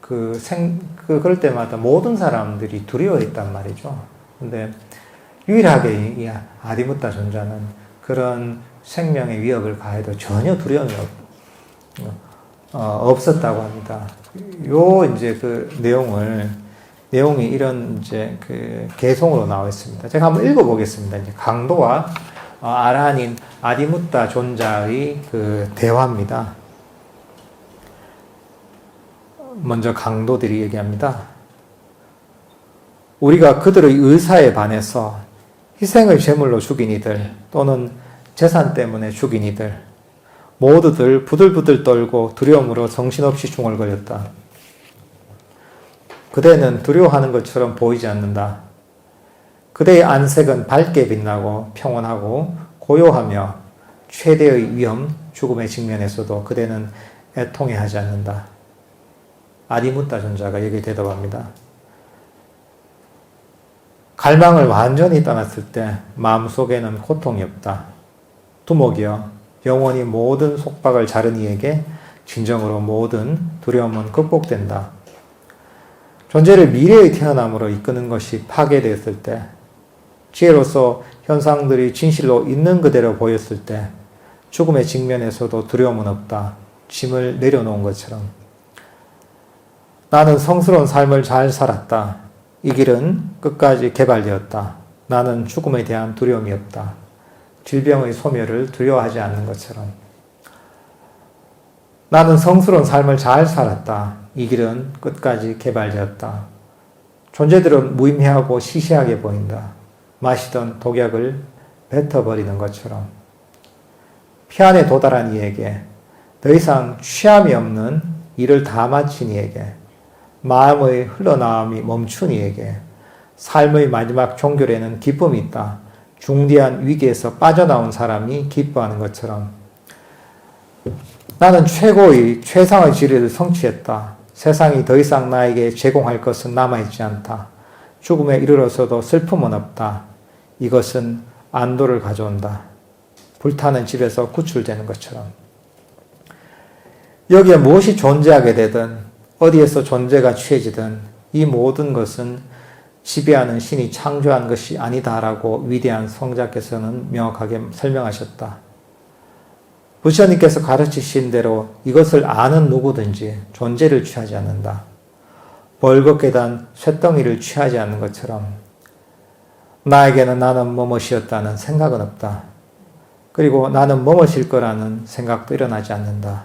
그럴 때마다 모든 사람들이 두려워했단 말이죠. 근데 유일하게 이 아디무타 존자는 그런 생명의 위협을 가해도 전혀 두려움이 없었다고 합니다. 요 이제 그 내용이 이런 이제 그 개송으로 나와 있습니다. 제가 한번 읽어보겠습니다. 이제 강도와 아란인 아디무타 존자의 그 대화입니다. 먼저 강도들이 얘기합니다. 우리가 그들의 의사에 반해서 희생의 제물로 죽인 이들 또는 재산 때문에 죽인 이들 모두들 부들부들 떨고 두려움으로 정신없이 중얼거렸다. 그대는 두려워하는 것처럼 보이지 않는다. 그대의 안색은 밝게 빛나고 평온하고 고요하며 최대의 위험, 죽음에 직면해서도 그대는 애통해하지 않는다. 아디무타 존자가 여기에 대답합니다. 갈망을 완전히 떠났을 때 마음속에는 고통이 없다. 두목이여, 영원히 모든 속박을 자른 이에게 진정으로 모든 두려움은 극복된다. 존재를 미래의 태어남으로 이끄는 것이 파괴되었을 때, 지혜로서 현상들이 진실로 있는 그대로 보였을 때, 죽음의 직면에서도 두려움은 없다. 짐을 내려놓은 것처럼. 나는 성스러운 삶을 잘 살았다. 이 길은 끝까지 개발되었다. 나는 죽음에 대한 두려움이 없다. 질병의 소멸을 두려워하지 않는 것처럼. 나는 성스러운 삶을 잘 살았다. 이 길은 끝까지 개발되었다. 존재들은 무의미하고 시시하게 보인다. 마시던 독약을 뱉어버리는 것처럼. 피안에 도달한 이에게, 더 이상 취함이 없는 일을 다 마친 이에게, 마음의 흘러나옴이 멈춘 이에게, 삶의 마지막 종결에는 기쁨이 있다. 중대한 위기에서 빠져나온 사람이 기뻐하는 것처럼. 나는 최상의 지리를 성취했다. 세상이 더 이상 나에게 제공할 것은 남아있지 않다. 죽음에 이르러서도 슬픔은 없다. 이것은 안도를 가져온다. 불타는 집에서 구출되는 것처럼. 여기에 무엇이 존재하게 되든 어디에서 존재가 취해지든 이 모든 것은 지배하는 신이 창조한 것이 아니다라고 위대한 성자께서는 명확하게 설명하셨다. 부처님께서 가르치신 대로 이것을 아는 누구든지 존재를 취하지 않는다. 벌겋게 단 쇳덩이를 취하지 않는 것처럼 나에게는 나는 뭐뭇이었다는 생각은 없다. 그리고 나는 뭐뭇일 거라는 생각도 일어나지 않는다.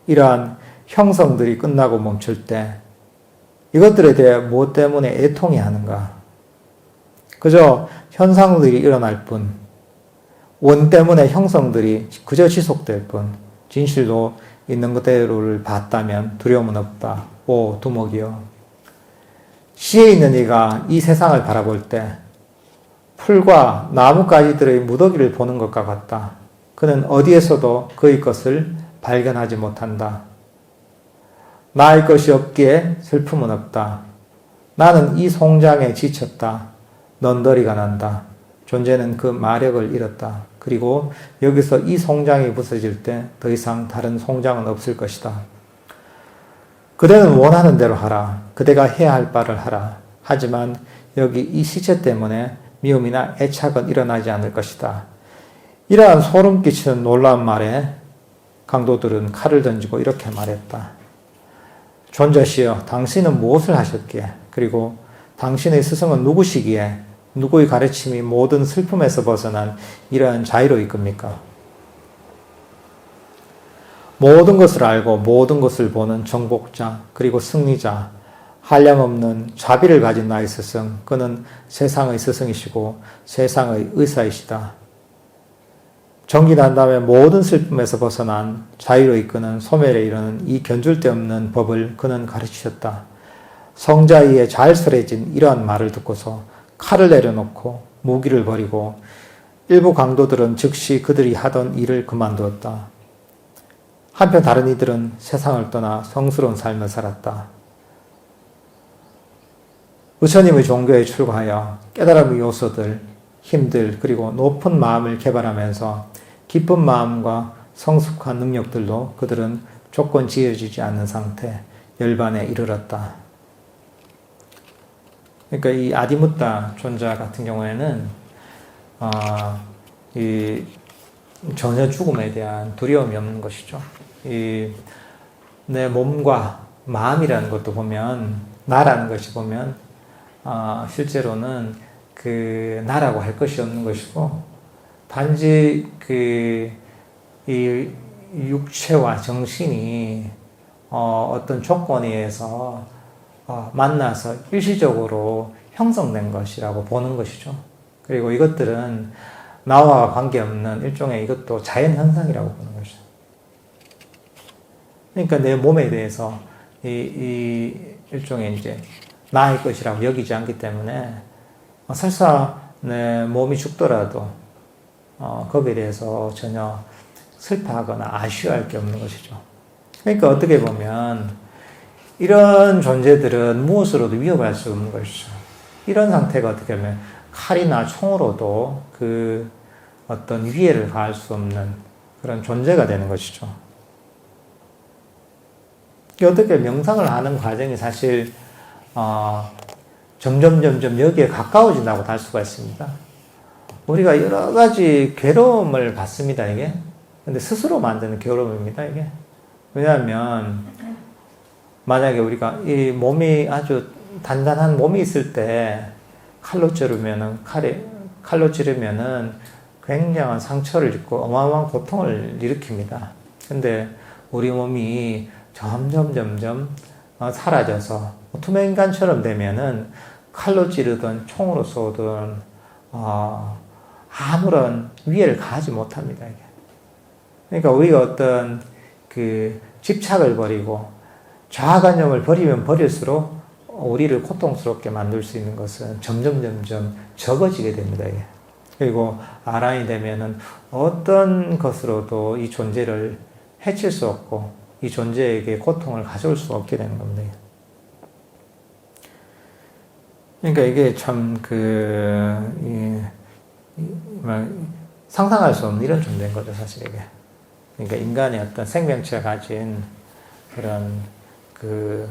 이러한 형성들이 끝나고 멈출 때 이것들에 대해 무엇 때문에 애통해하는가? 그저 현상들이 일어날 뿐, 원 때문에 형성들이 그저 지속될 뿐, 진실로 있는 그대로를 봤다면 두려움은 없다. 오 두목이여, 시에 있는 이가 이 세상을 바라볼 때 풀과 나뭇가지들의 무더기를 보는 것과 같다. 그는 어디에서도 그의 것을 발견하지 못한다. 나의 것이 없기에 슬픔은 없다. 나는 이 송장에 지쳤다. 넌더리가 난다. 존재는 그 마력을 잃었다. 그리고 여기서 이 송장이 부서질 때 더 이상 다른 송장은 없을 것이다. 그대는 원하는 대로 하라. 그대가 해야 할 바를 하라. 하지만 여기 이 시체 때문에 미움이나 애착은 일어나지 않을 것이다. 이러한 소름 끼치는 놀라운 말에 강도들은 칼을 던지고 이렇게 말했다. 존자시여, 당신은 무엇을 하셨기에, 그리고 당신의 스승은 누구시기에 누구의 가르침이 모든 슬픔에서 벗어난 이러한 자유로 이끕니까? 모든 것을 알고 모든 것을 보는 정복자, 그리고 승리자, 한량없는 자비를 가진 나의 스승, 그는 세상의 스승이시고 세상의 의사이시다. 정기난 다음에 모든 슬픔에서 벗어난 자유로 이끄는 소멸에 이르는 이 견줄 데 없는 법을 그는 가르치셨다. 성자이에 잘 설해진 이러한 말을 듣고서 칼을 내려놓고 무기를 버리고 일부 강도들은 즉시 그들이 하던 일을 그만두었다. 한편 다른 이들은 세상을 떠나 성스러운 삶을 살았다. 부처님의 종교에 출가하여 깨달음의 요소들, 힘들, 그리고 높은 마음을 개발하면서 기쁜 마음과 성숙한 능력들로 그들은 조건 지어지지 않는 상태, 열반에 이르렀다. 그러니까 이 아디무타 존자 같은 경우에는 이 전혀 죽음에 대한 두려움이 없는 것이죠. 내 몸과 마음이라는 것도 보면, 나라는 것이 보면, 실제로는 그 나라고 할 것이 없는 것이고, 단지 이 육체와 정신이 어떤 조건에 의해서 만나서 일시적으로 형성된 것이라고 보는 것이죠. 그리고 이것들은 나와 관계없는 일종의 이것도 자연현상이라고 보는 것이죠. 그러니까 내 몸에 대해서 이 일종의 이제 나의 것이라고 여기지 않기 때문에 설사 내 몸이 죽더라도 거기에 대해서 전혀 슬퍼하거나 아쉬워할 게 없는 것이죠. 그러니까 어떻게 보면 이런 존재들은 무엇으로도 위협할 수 없는 것이죠. 이런 상태가 어떻게 보면 칼이나 총으로도 그 어떤 위해를 가할 수 없는 그런 존재가 되는 것이죠. 어떻게 명상을 하는 과정이 사실 점점 여기에 가까워진다고 할 수가 있습니다. 우리가 여러 가지 괴로움을 받습니다, 이게. 근데 스스로 만드는 괴로움입니다, 이게. 왜냐하면 만약에 우리가 이 몸이 아주 단단한 몸이 있을 때 칼로 찌르면은 굉장한 상처를 입고 어마어마한 고통을 일으킵니다. 근데 우리 몸이 점점 사라져서 투명인간처럼 되면은 칼로 찌르든 총으로 쏘든 아무런 위해를 가하지 못합니다. 이게. 그러니까 우리가 어떤 그 집착을 버리고 자아관념을 버리면 버릴수록 우리를 고통스럽게 만들 수 있는 것은 점점 적어지게 됩니다. 이게. 그리고 아란이 되면은 어떤 것으로도 이 존재를 해칠 수 없고 이 존재에게 고통을 가져올 수 없게 되는 겁니다. 그러니까 이게 참 상상할 수 없는 이런 존재인 거죠, 사실 이게. 그러니까 인간의 어떤 생명체가 가진 그런 그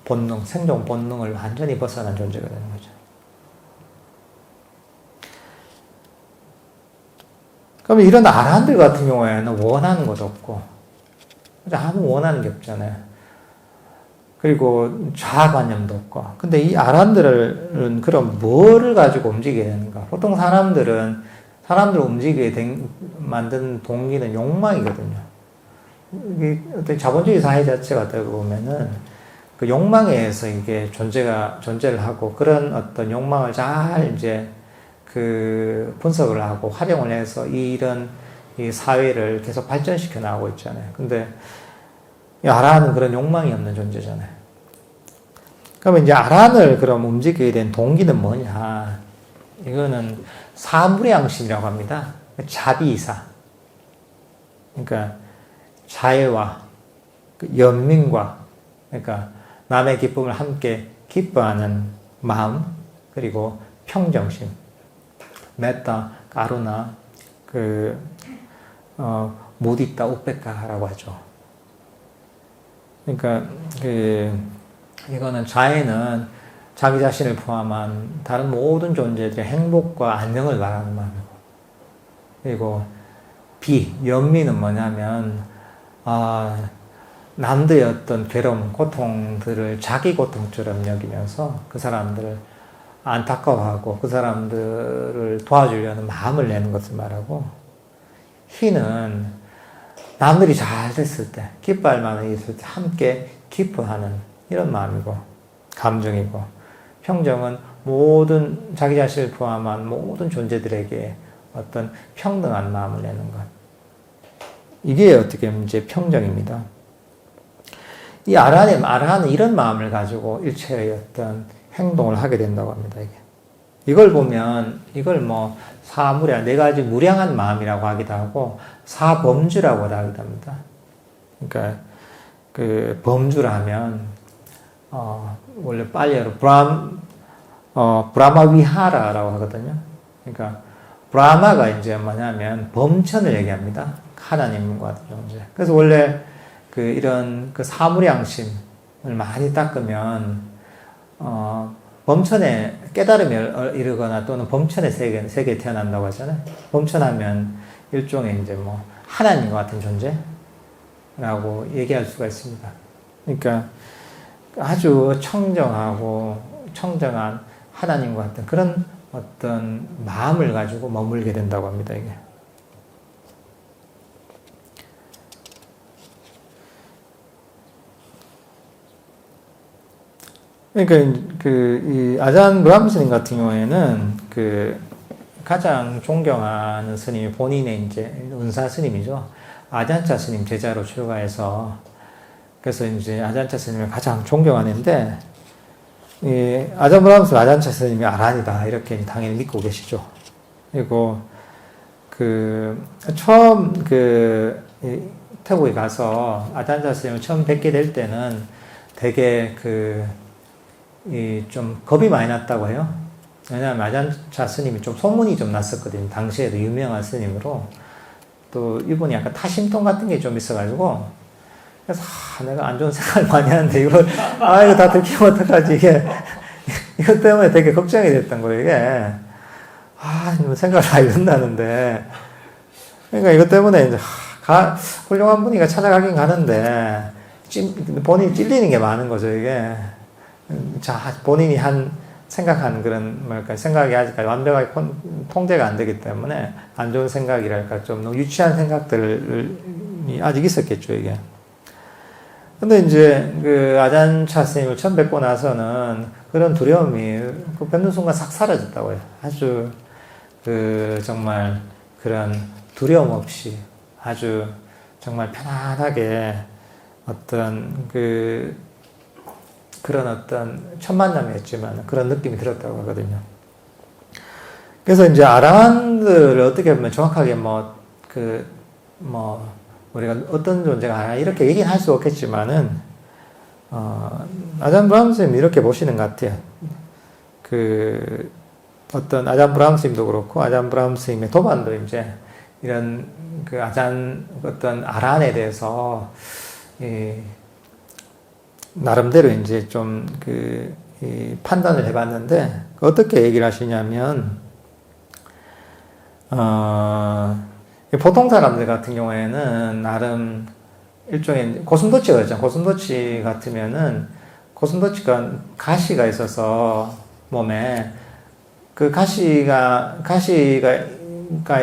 본능, 생존 본능을 완전히 벗어난 존재가 되는 거죠. 그러면 이런 아란들 같은 경우에는 원하는 것도 없고, 아무 원하는 게 없잖아요. 그리고 자아관념도 없고. 근데 이 아란들은 그럼 뭐를 가지고 움직이게 되는가? 보통 사람들을 움직이게 만든 동기는 욕망이거든요. 이게 어떤 자본주의 사회 자체가 어떻게 보면은 그 욕망에 의해서 이게 존재를 하고 그런 어떤 욕망을 잘 이제 그 분석을 하고 활용을 해서 이런 이 사회를 계속 발전시켜 나가고 있잖아요. 근데 아란은 그런 욕망이 없는 존재잖아요. 그러면 이제 아란을 그럼 움직이게 된 동기는 뭐냐? 이거는 사무량심이라고 합니다. 자비이사. 그러니까 자애와 연민과 그러니까 남의 기쁨을 함께 기뻐하는 마음 그리고 평정심, 메타, 가루나 무디타, 우페카라고 하죠. 그러니까 이거는 자애는 자기 자신을 포함한 다른 모든 존재들의 행복과 안녕을 말하는 마음이고, 그리고 연민은 뭐냐면 남들의 어떤 괴로움, 고통들을 자기 고통처럼 여기면서 그 사람들을 안타까워하고 그 사람들을 도와주려는 마음을 내는 것을 말하고, 희는 남들이 잘 됐을 때, 기뻐할 만한 일이 있을 때 함께 기뻐하는 이런 마음이고, 감정이고, 평정은 모든 자기 자신을 포함한 모든 존재들에게 어떤 평등한 마음을 내는 것. 이게 어떻게 보면 이제 평정입니다. 이 아란은 이런 마음을 가지고 일체의 어떤 행동을 하게 된다고 합니다. 이걸 보면 이걸 사무량, 네 가지 무량한 마음이라고 하기도 하고 사범주라고 하기도 합니다. 그러니까 그 범주라면 원래 빨리어로 브라마위하라라고 하거든요. 그러니까 브라마가 이제 뭐냐면 범천을 얘기합니다. 하나님과 같은 존재. 그래서 원래 이런 사무량심을 많이 닦으면 범천에 깨달음이 이르거나 또는 범천의 세계에 태어난다고 하잖아요. 범천하면 일종의 이제 하나님과 같은 존재. 라고 얘기할 수가 있습니다. 그러니까 아주 청정하고 청정한 하나님과 같은 그런 어떤 마음을 가지고 머물게 된다고 합니다, 이게. 그러니까 이 아잔 브람스님 같은 경우에는 가장 존경하는 스님이 본인의 이제 은사 스님이죠. 아잔차 스님 제자로 출가해서 그래서 이제 아잔차 스님을 가장 존경하는데 이 아잔 브람스 아잔차 스님이 아란이다 이렇게 당연히 믿고 계시죠. 그리고 처음 태국에 가서 아잔차 스님을 처음 뵙게 될 때는 되게 좀 겁이 많이 났다고 해요. 왜냐하면 아잔차 스님이 좀 소문이 좀 났었거든요. 당시에도 유명한 스님으로. 또 이분이 약간 타심통 같은 게 좀 있어가지고 그래서 내가 안 좋은 생각을 많이 하는데 이거 다 들키면 어떡하지 이게 이것 때문에 되게 걱정이 됐던 거예요 이게. 생각을 다 이런다는데 그러니까 이것 때문에 이제 훌륭한 분이가 찾아가긴 가는데 본인이 찔리는 게 많은 거죠 이게. 본인이 생각한 그런, 생각이 아직까지 완벽하게 통제가 안 되기 때문에 안 좋은 생각이랄까, 좀 너무 유치한 생각들이 아직 있었겠죠, 이게. 근데 이제, 아잔차 스님을 처음 뵙고 나서는 그런 두려움이 뵙는 순간 싹 사라졌다고 해요. 아주, 정말 그런 두려움 없이 아주 정말 편안하게 어떤 그런 어떤 천만남이었지만 그런 느낌이 들었다고 하거든요. 그래서 이제 아라한들을 어떻게 보면 정확하게 우리가 어떤 존재가 이렇게 얘기는 할 수 없겠지만은, 아잔 브람스님 이렇게 보시는 것 같아요. 어떤 아잔 브람스님도 그렇고, 아잔 브람스님의 도반도 이제 이런 어떤 아란에 대해서, 나름대로 이제 좀 판단을 해봤는데 어떻게 얘기를 하시냐면 보통 사람들 같은 경우에는 나름 일종의 고슴도치가 있잖아요. 고슴도치 같으면은 고슴도치가 가시가 있어서 몸에 가시가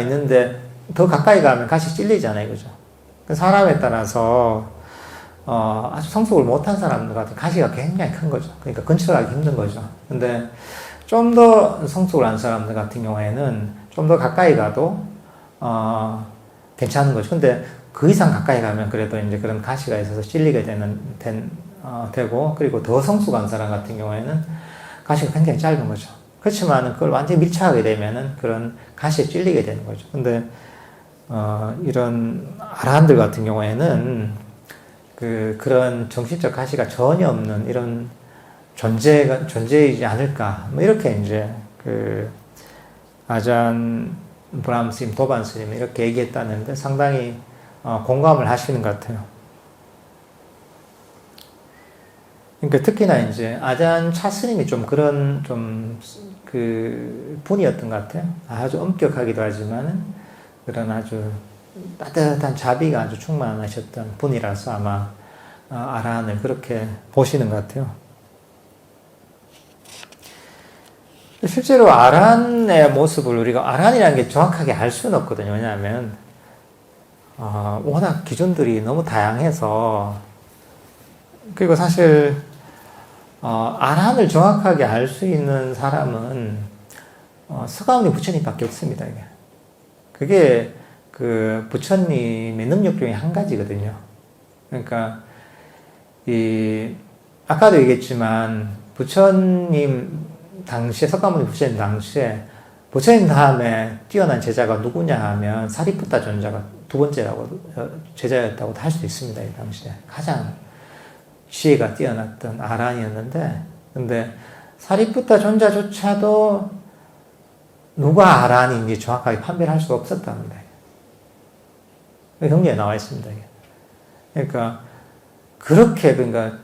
있는데 더 가까이 가면 가시 찔리잖아요, 그죠? 사람에 따라서 아주 성숙을 못한 사람들 같은 가시가 굉장히 큰 거죠. 그러니까 건축하기 힘든 거죠. 근데 좀 더 성숙을 한 사람들 같은 경우에는 좀 더 가까이 가도, 괜찮은 거죠. 근데 그 이상 가까이 가면 그래도 이제 그런 가시가 있어서 찔리게 되고, 그리고 더 성숙한 사람 같은 경우에는 가시가 굉장히 짧은 거죠. 그렇지만 그걸 완전히 밀착하게 되면은 그런 가시에 찔리게 되는 거죠. 근데, 이런 아라한들 같은 경우에는 그런 정신적 가시가 전혀 없는 이런 존재이지 않을까. 이렇게 이제, 아잔 브람스님, 도반스님 이렇게 얘기했다는데 상당히, 공감을 하시는 것 같아요. 그러니까 특히나 이제 아잔 차스님이 좀 그런 분이었던 것 같아요. 아주 엄격하기도 하지만은 그런 아주 따뜻한 자비가 아주 충만하셨던 분이라서 아마 아란을 그렇게 보시는 것 같아요. 실제로 아란의 모습을 우리가 아란이라는 게 정확하게 알 수는 없거든요. 왜냐하면 워낙 기준들이 너무 다양해서. 그리고 사실 아란을 정확하게 알 수 있는 사람은 서가모니 부처님밖에 없습니다. 그게 부처님의 능력 중에 한 가지거든요. 그러니까, 아까도 얘기했지만, 부처님 당시에, 서가모니 부처님 당시에, 부처님 다음에 뛰어난 제자가 누구냐 하면, 사리푸타 존자가 두 번째라고, 제자였다고 할 수 있습니다. 이 당시에. 가장 지혜가 뛰어났던 아란이었는데, 근데, 사리푸타 존자조차도 누가 아란인지 정확하게 판별할 수가 없었답니다. 경리에 나와 있습니다. 그러니까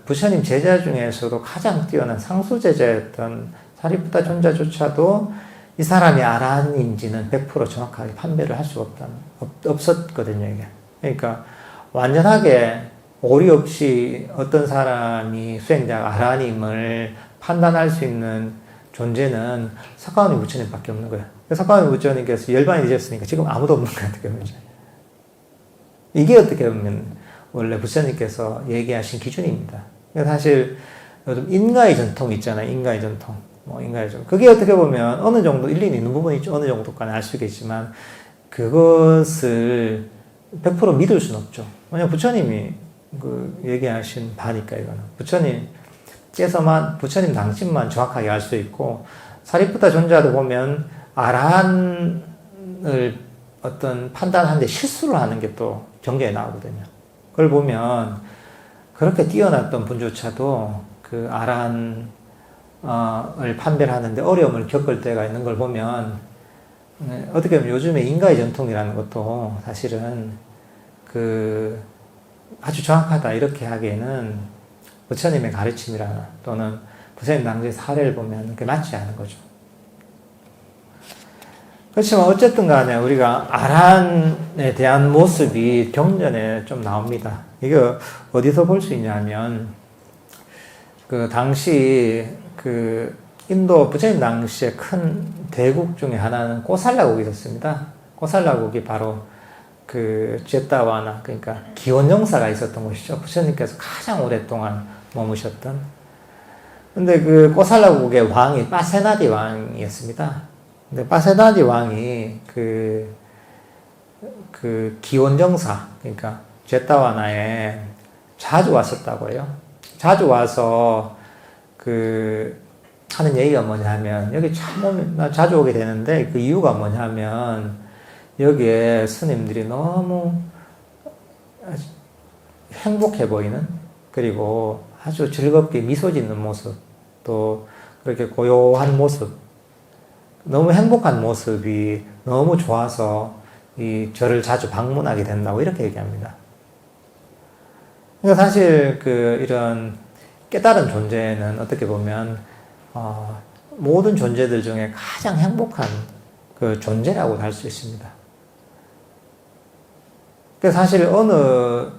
부처님 제자 중에서도 가장 뛰어난 상수 제자였던 사리푸타 존자조차도 이 사람이 아란인지는 100% 정확하게 판별을 할 수가 없었거든요. 이게. 그러니까 완전하게 오리 없이 어떤 사람이 수행자가 아라님을 판단할 수 있는 존재는 석가모니 부처님밖에 없는 거예요. 석가모니 부처님께서 열반이 되셨으니까 지금 아무도 없는 거예요. 어떻게 보면. 이게 어떻게 보면 원래 부처님께서 얘기하신 기준입니다. 사실 인가의 전통 있잖아요. 인가의 전통. 인가의 전통. 그게 어떻게 보면 어느 정도 일리는 있는 부분이 있죠. 어느 정도까지 알 수 있겠지만 그것을 100% 믿을 수는 없죠. 왜냐면 부처님이 얘기하신 바니까 이거는. 부처님 당신만 정확하게 알 수 있고 사리푸타 존자도 보면 아라한을 어떤 판단하는데 실수를 하는 게 또 경계에 나오거든요. 그걸 보면 그렇게 뛰어났던 분조차도 그 아라한을 판별하는데 어려움을 겪을 때가 있는 걸 보면 어떻게 보면 요즘에 인가의 전통이라는 것도 사실은 아주 정확하다 이렇게 하기에는 부처님의 가르침이라나 또는 부처님 당시의 사례를 보면 그게 맞지 않은 거죠. 그렇지만 어쨌든 간에 우리가 아란에 대한 모습이 경전에 좀 나옵니다. 이거 어디서 볼 수 있냐면 당시 인도 부처님 당시에 큰 대국 중에 하나는 꼬살라국이 있었습니다. 꼬살라국이 바로 제타와나 그러니까 기원정사가 있었던 곳이죠. 부처님께서 가장 오랫동안 머무셨던. 근데 꼬살라국의 왕이 빠세나디 왕이었습니다. 근데 빠세나디 왕이 기원정사 그러니까 제타와나에 자주 왔었다고 해요. 자주 와서 하는 얘기가 뭐냐면 여기 참 자주 오게 되는데 그 이유가 뭐냐면 여기에 스님들이 너무 행복해 보이는 그리고 아주 즐겁게 미소 짓는 모습 또 그렇게 고요한 모습 너무 행복한 모습이 너무 좋아서 이 절을 자주 방문하게 된다고 이렇게 얘기합니다. 그러니까 사실 이런 깨달은 존재는 어떻게 보면 모든 존재들 중에 가장 행복한 존재라고 할 수 있습니다. 그래서 사실 어느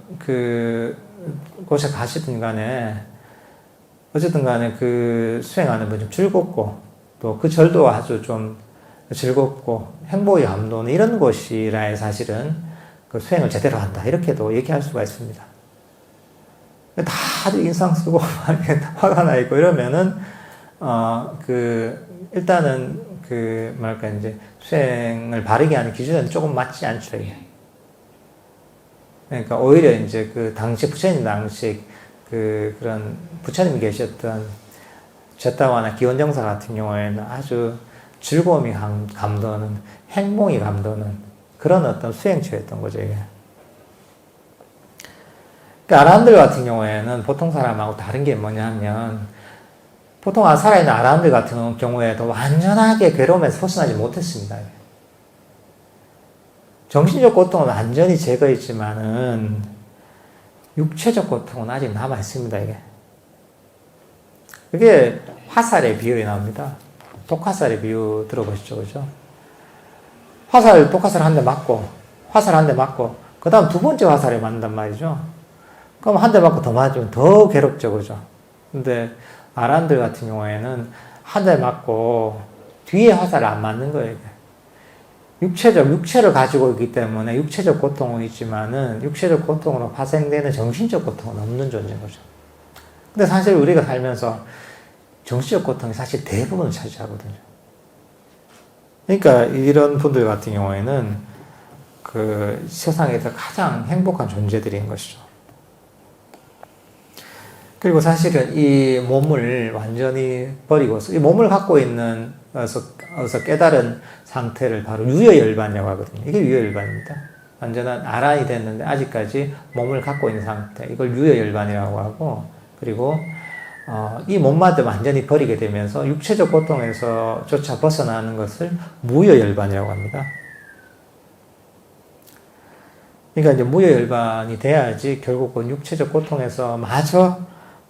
곳에 가시든 간에 어쨌든 간에 수행하는 분이 좀 즐겁고 또 그 절도 아주 좀 즐겁고 행복이 감도는 이런 곳이라 사실은 수행을 제대로 한다 이렇게도 얘기할 수가 있습니다. 다들 인상 쓰고 화가 나 있고 이러면은 일단은 뭐랄까 이제 수행을 바르게 하는 기준은 조금 맞지 않죠. 이게. 그러니까 오히려 이제 당시 부처님 당시 그런 부처님이 계셨던 제타와나 기원정사 같은 경우에는 아주 즐거움이 감도는 행복이 감도는 그런 어떤 수행처였던 거죠. 이게. 그러니까 아라한들 같은 경우에는 보통 사람하고 다른 게 뭐냐면 보통 살아있는 아라한들 같은 경우에도 완전하게 괴로움에서 벗어나지 못했습니다. 정신적 고통은 완전히 제거했지만은 육체적 고통은 아직 남아있습니다. 그게 화살의 비율이 나옵니다. 독화살의 비유 들어보시죠. 그죠? 독화살 한 대 맞고, 화살 한 대 맞고, 그 다음 두 번째 화살에 맞는단 말이죠. 그럼 한 대 맞고 더 맞으면 더 괴롭죠. 그죠? 근데 아란들 같은 경우에는 한 대 맞고 뒤에 화살을 안 맞는 거예요. 육체를 가지고 있기 때문에 육체적 고통은 있지만은 육체적 고통으로 파생되는 정신적 고통은 없는 존재인 거죠. 근데 사실 우리가 살면서 정신적 고통이 사실 대부분을 차지하거든요. 그러니까 이런 분들 같은 경우에는 세상에서 가장 행복한 존재들인 것이죠. 그리고 사실은 이 몸을 완전히 버리고, 이 몸을 갖고 있는, 어서 깨달은 상태를 바로 유여열반이라고 하거든요. 이게 유여열반입니다. 완전한 아란이 됐는데 아직까지 몸을 갖고 있는 상태. 이걸 유여열반이라고 하고, 그리고, 이 몸마저 완전히 버리게 되면서 육체적 고통에서조차 벗어나는 것을 무여열반이라고 합니다. 그러니까 이제 무여열반이 돼야지 결국은 육체적 고통에서 마저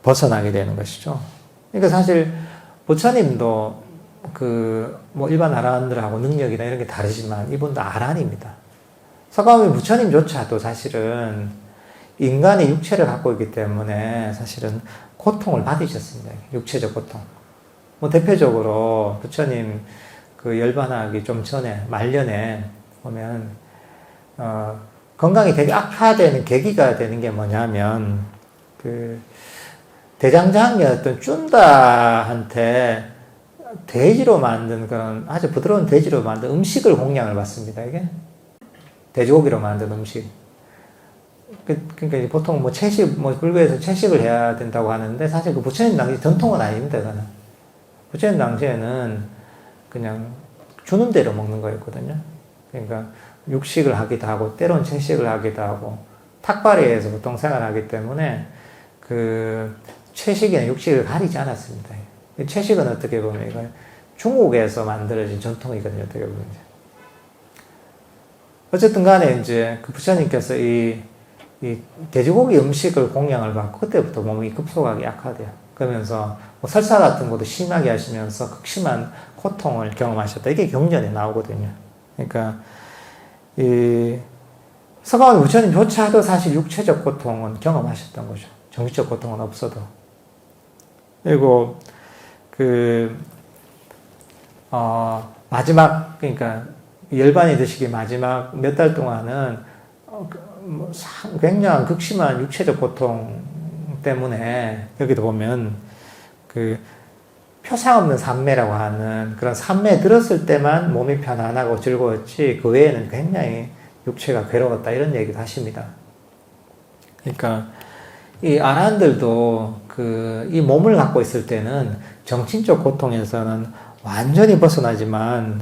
벗어나게 되는 것이죠. 그러니까 사실 부처님도 일반 아라한들하고 능력이나 이런 게 다르지만 이분도 아란입니다. 석가모니 부처님조차도 사실은 인간이 육체를 갖고 있기 때문에 사실은 고통을 받으셨습니다. 육체적 고통. 뭐 대표적으로 부처님 그 열반하기 좀 전에 말년에 보면 건강이 되게 악화되는 계기가 되는 게 뭐냐면 그 대장장이 어떤 쭌다한테 돼지로 만든 그런 아주 부드러운 돼지로 만든 음식을 공양을 받습니다. 이게 돼지고기로 만든 음식. 그러니까 보통 뭐 채식, 뭐 불교에서 채식을 해야 된다고 하는데 사실 그 부처님 당시 전통은 아닙니다. 그거는 부처님 당시에는 그냥 주는 대로 먹는 거였거든요. 그러니까 육식을 하기도 하고 때론 채식을 하기도 하고 탁발이에서 보통 생활하기 때문에 그 채식이나 육식을 가리지 않았습니다. 채식은 어떻게 보면 이거 중국에서 만들어진 전통이거든요. 어떻게 보면 어쨌든 간에 이제 그 부처님께서 이 돼지고기 음식을 공양을 받고 그때부터 몸이 급속하게 약화돼요. 그러면서 뭐 설사 같은 것도 심하게 하시면서 극심한 고통을 경험하셨다. 이게 경전에 나오거든요. 그러니까 이 서가모니 부처님조차도 사실 육체적 고통은 경험하셨던 거죠. 정신적 고통은 없어도. 그리고 마지막 그러니까 열반이 되시기 마지막 몇 달 동안은 굉장한 극심한 육체적 고통 때문에 여기도 보면 그 표상 없는 삼매라고 하는 그런 삼매에 들었을 때만 몸이 편안하고 즐거웠지 그 외에는 굉장히 육체가 괴로웠다 이런 얘기도 하십니다. 그러니까 이 아라한들도 이 몸을 갖고 있을 때는 정신적 고통에서는 완전히 벗어나지만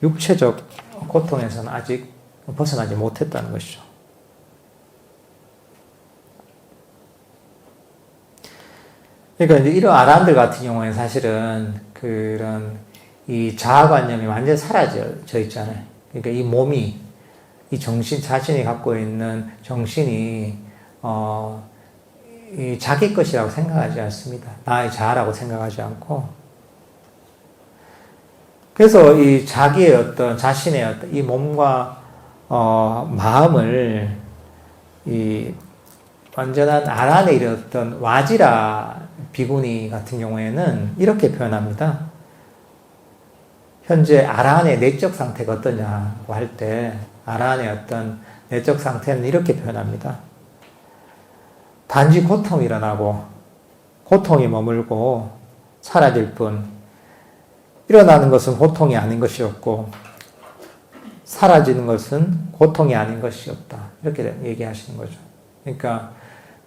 육체적 고통에서는 아직 벗어나지 못했다는 것이죠. 그러니까 이제 이런 아라한들 같은 경우에 사실은 그런 이 자아관념이 완전히 사라져 있잖아요. 그러니까 이 몸이 이 정신 자신이 갖고 있는 정신이 이 자기 것이라고 생각하지 않습니다. 나의 자아라고 생각하지 않고 그래서 이 자기의 어떤 자신의 어떤 이 몸과 마음을 이 완전한 아란에 이르렀던 와지라 비구니 같은 경우에는 이렇게 표현합니다. 현재 아란의 내적 상태가 어떠냐고 할 때 아란의 어떤 내적 상태는 이렇게 표현합니다. 단지 고통이 일어나고 고통이 머물고 사라질 뿐 일어나는 것은 고통이 아닌 것이었고 사라지는 것은 고통이 아닌 것이 없다. 이렇게 얘기하시는 거죠. 그러니까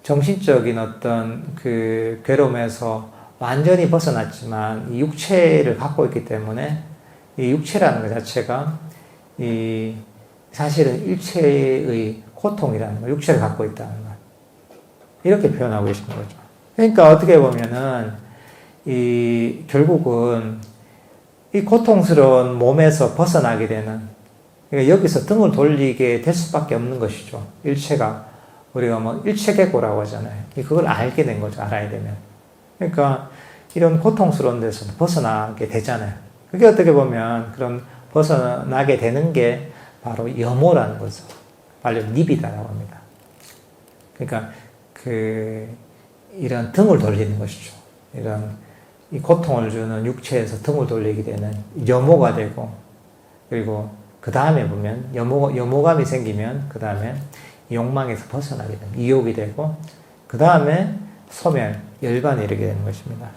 정신적인 어떤 그 괴로움에서 완전히 벗어났지만 이 육체를 갖고 있기 때문에 이 육체라는 것 자체가 이 사실은 일체의 고통이라는 거, 육체를 갖고 있다는 것. 이렇게 표현하고 계시는 거죠. 그러니까 어떻게 보면은 결국은 이 고통스러운 몸에서 벗어나게 되는 그러니까 여기서 등을 돌리게 될 수밖에 없는 것이죠. 일체가 우리가 뭐 일체계고라고 하잖아요. 그걸 알게 된 거죠. 알아야 되면. 그러니까 이런 고통스러운 데서 벗어나게 되잖아요. 그게 어떻게 보면 그런 벗어나게 되는 게 바로 염호라는 거죠. 말로 닙이다라고 합니다. 그러니까 이런 등을 돌리는 것이죠. 이런 이 고통을 주는 육체에서 등을 돌리게 되는 염호가 되고 그리고 그 다음에 보면 염호감이 생기면 그 다음에 욕망에서 벗어나게 됩니다. 이욕이 되고 그 다음에 소멸, 열반에 이르게 되는 것입니다.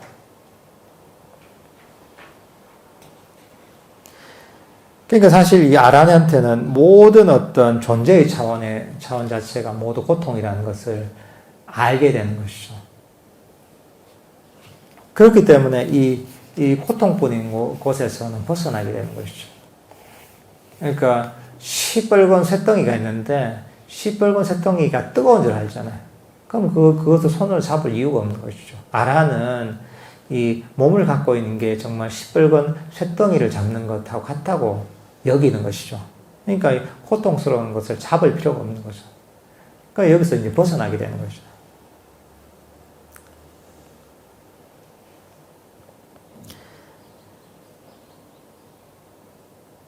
그러니까 사실 이 아란한테는 모든 어떤 존재의 차원 자체가 모두 고통이라는 것을 알게 되는 것이죠. 그렇기 때문에 이 고통뿐인 곳에서는 벗어나게 되는 것이죠. 그러니까 시뻘건 쇳덩이가 있는데 시뻘건 쇳덩이가 뜨거운 줄 알잖아요. 그럼 그것을 손으로 잡을 이유가 없는 것이죠. 아라는 이 몸을 갖고 있는 게 정말 시뻘건 쇳덩이를 잡는 것하고 같다고 여기는 것이죠. 그러니까 고통스러운 것을 잡을 필요가 없는 거죠. 그러니까 여기서 이제 벗어나게 되는 것이죠.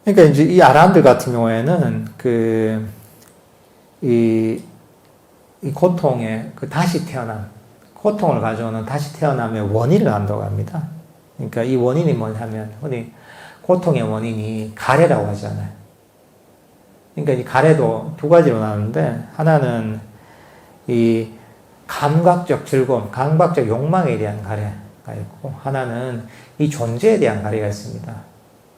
그러니까 이제 이 아라한들 같은 경우에는 이 고통의 그 다시 태어남, 고통을 가져오는 다시 태어남의 원인을 안다고 합니다. 그러니까 이 원인이 뭐냐면, 흔히 고통의 원인이 가래라고 하잖아요. 그러니까 이 가래도 두 가지로 나누는데, 하나는 이 감각적 즐거움, 감각적 욕망에 대한 가래가 있고, 하나는 이 존재에 대한 가래가 있습니다.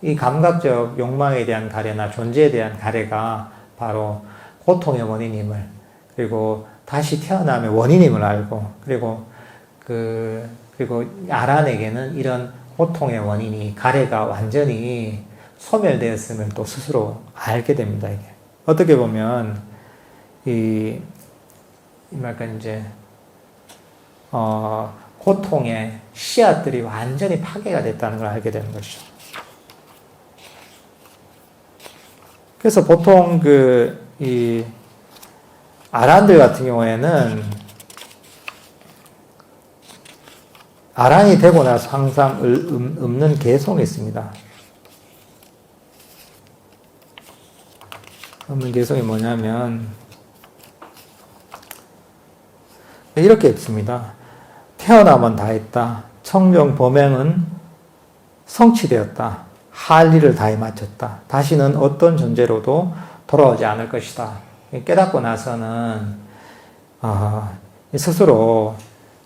이 감각적 욕망에 대한 가래나 존재에 대한 가래가 바로 고통의 원인임을, 그리고 다시 태어남의 원인임을 알고, 그리고 아란에게는 이런 고통의 원인이, 가래가 완전히 소멸되었음을 또 스스로 알게 됩니다, 이게. 어떻게 보면, 고통의 씨앗들이 완전히 파괴가 됐다는 걸 알게 되는 것이죠. 그래서 보통 아란들 같은 경우에는 아란이 되고 나서 항상 읊는 개송이 있습니다. 읊는 개송이 뭐냐면 이렇게 읽습니다. 태어남은 다했다. 청정 범행은 성취되었다. 할 일을 다해 마쳤다. 다시는 어떤 존재로도 돌아오지 않을 것이다. 깨닫고 나서는 스스로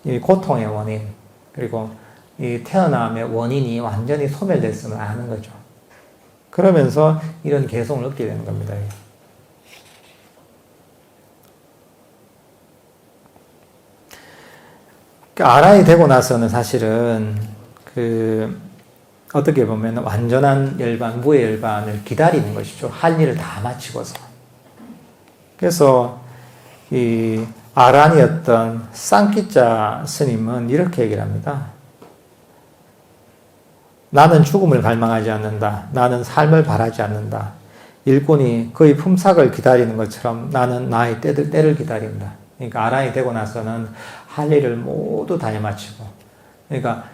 이 고통의 원인, 그리고 이 태어남의 원인이 완전히 소멸됐음을 아는 거죠. 그러면서 이런 개성을 얻게 되는 겁니다. 아란이 되고 나서는 사실은 어떻게 보면 완전한 열반, 무의 열반을 기다리는 것이죠. 할 일을 다 마치고서. 그래서 이 아란이었던 쌍키자 스님은 이렇게 얘기를 합니다. 나는 죽음을 갈망하지 않는다. 나는 삶을 바라지 않는다. 일꾼이 그의 품삯을 기다리는 것처럼 나는 나의 때를 기다린다. 그러니까 아란이 되고 나서는 할 일을 모두 다 해마치고, 그러니까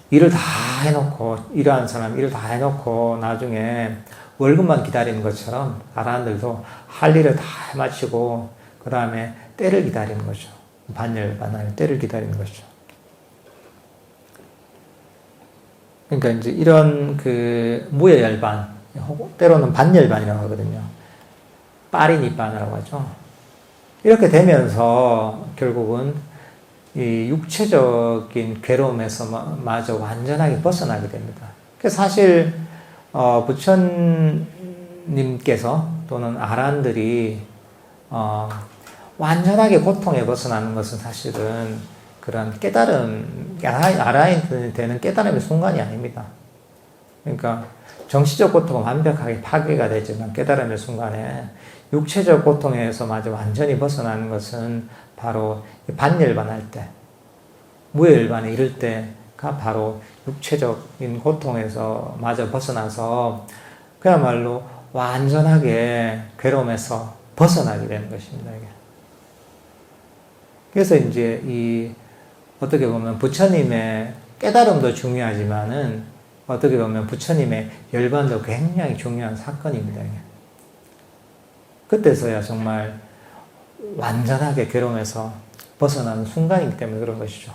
일을 다 해놓고, 일하는 사람 일을 다 해놓고 나중에 월급만 기다리는 것처럼 아란들도 할 일을 다 해마치고 그 다음에 때를 기다리는 거죠. 반열반할 때를 기다리는 거죠. 그러니까 이제 이런 무여열반, 때로는 반열반이라고 하거든요. 빠리니반이라고 하죠. 이렇게 되면서 결국은 이 육체적인 괴로움에서 마저 완전하게 벗어나게 됩니다. 그래서 사실 부처님께서 또는 아란들이 완전하게 고통에 벗어나는 것은 사실은 그런 깨달음, 아란이 되는 깨달음의 순간이 아닙니다. 그러니까 정신적 고통은 완벽하게 파괴가 되지만 깨달음의 순간에 육체적 고통에서 마저 완전히 벗어나는 것은 바로 반열반할 때, 무열반에 이를 때가 바로 육체적인 고통에서 마저 벗어나서 그야말로 완전하게 괴로움에서 벗어나게 되는 것입니다. 이게. 그래서 이제 어떻게 보면 부처님의 깨달음도 중요하지만은 어떻게 보면 부처님의 열반도 굉장히 중요한 사건입니다. 이게. 그때서야 정말 완전하게 괴로움에서 벗어나는 순간이기 때문에 그런 것이죠.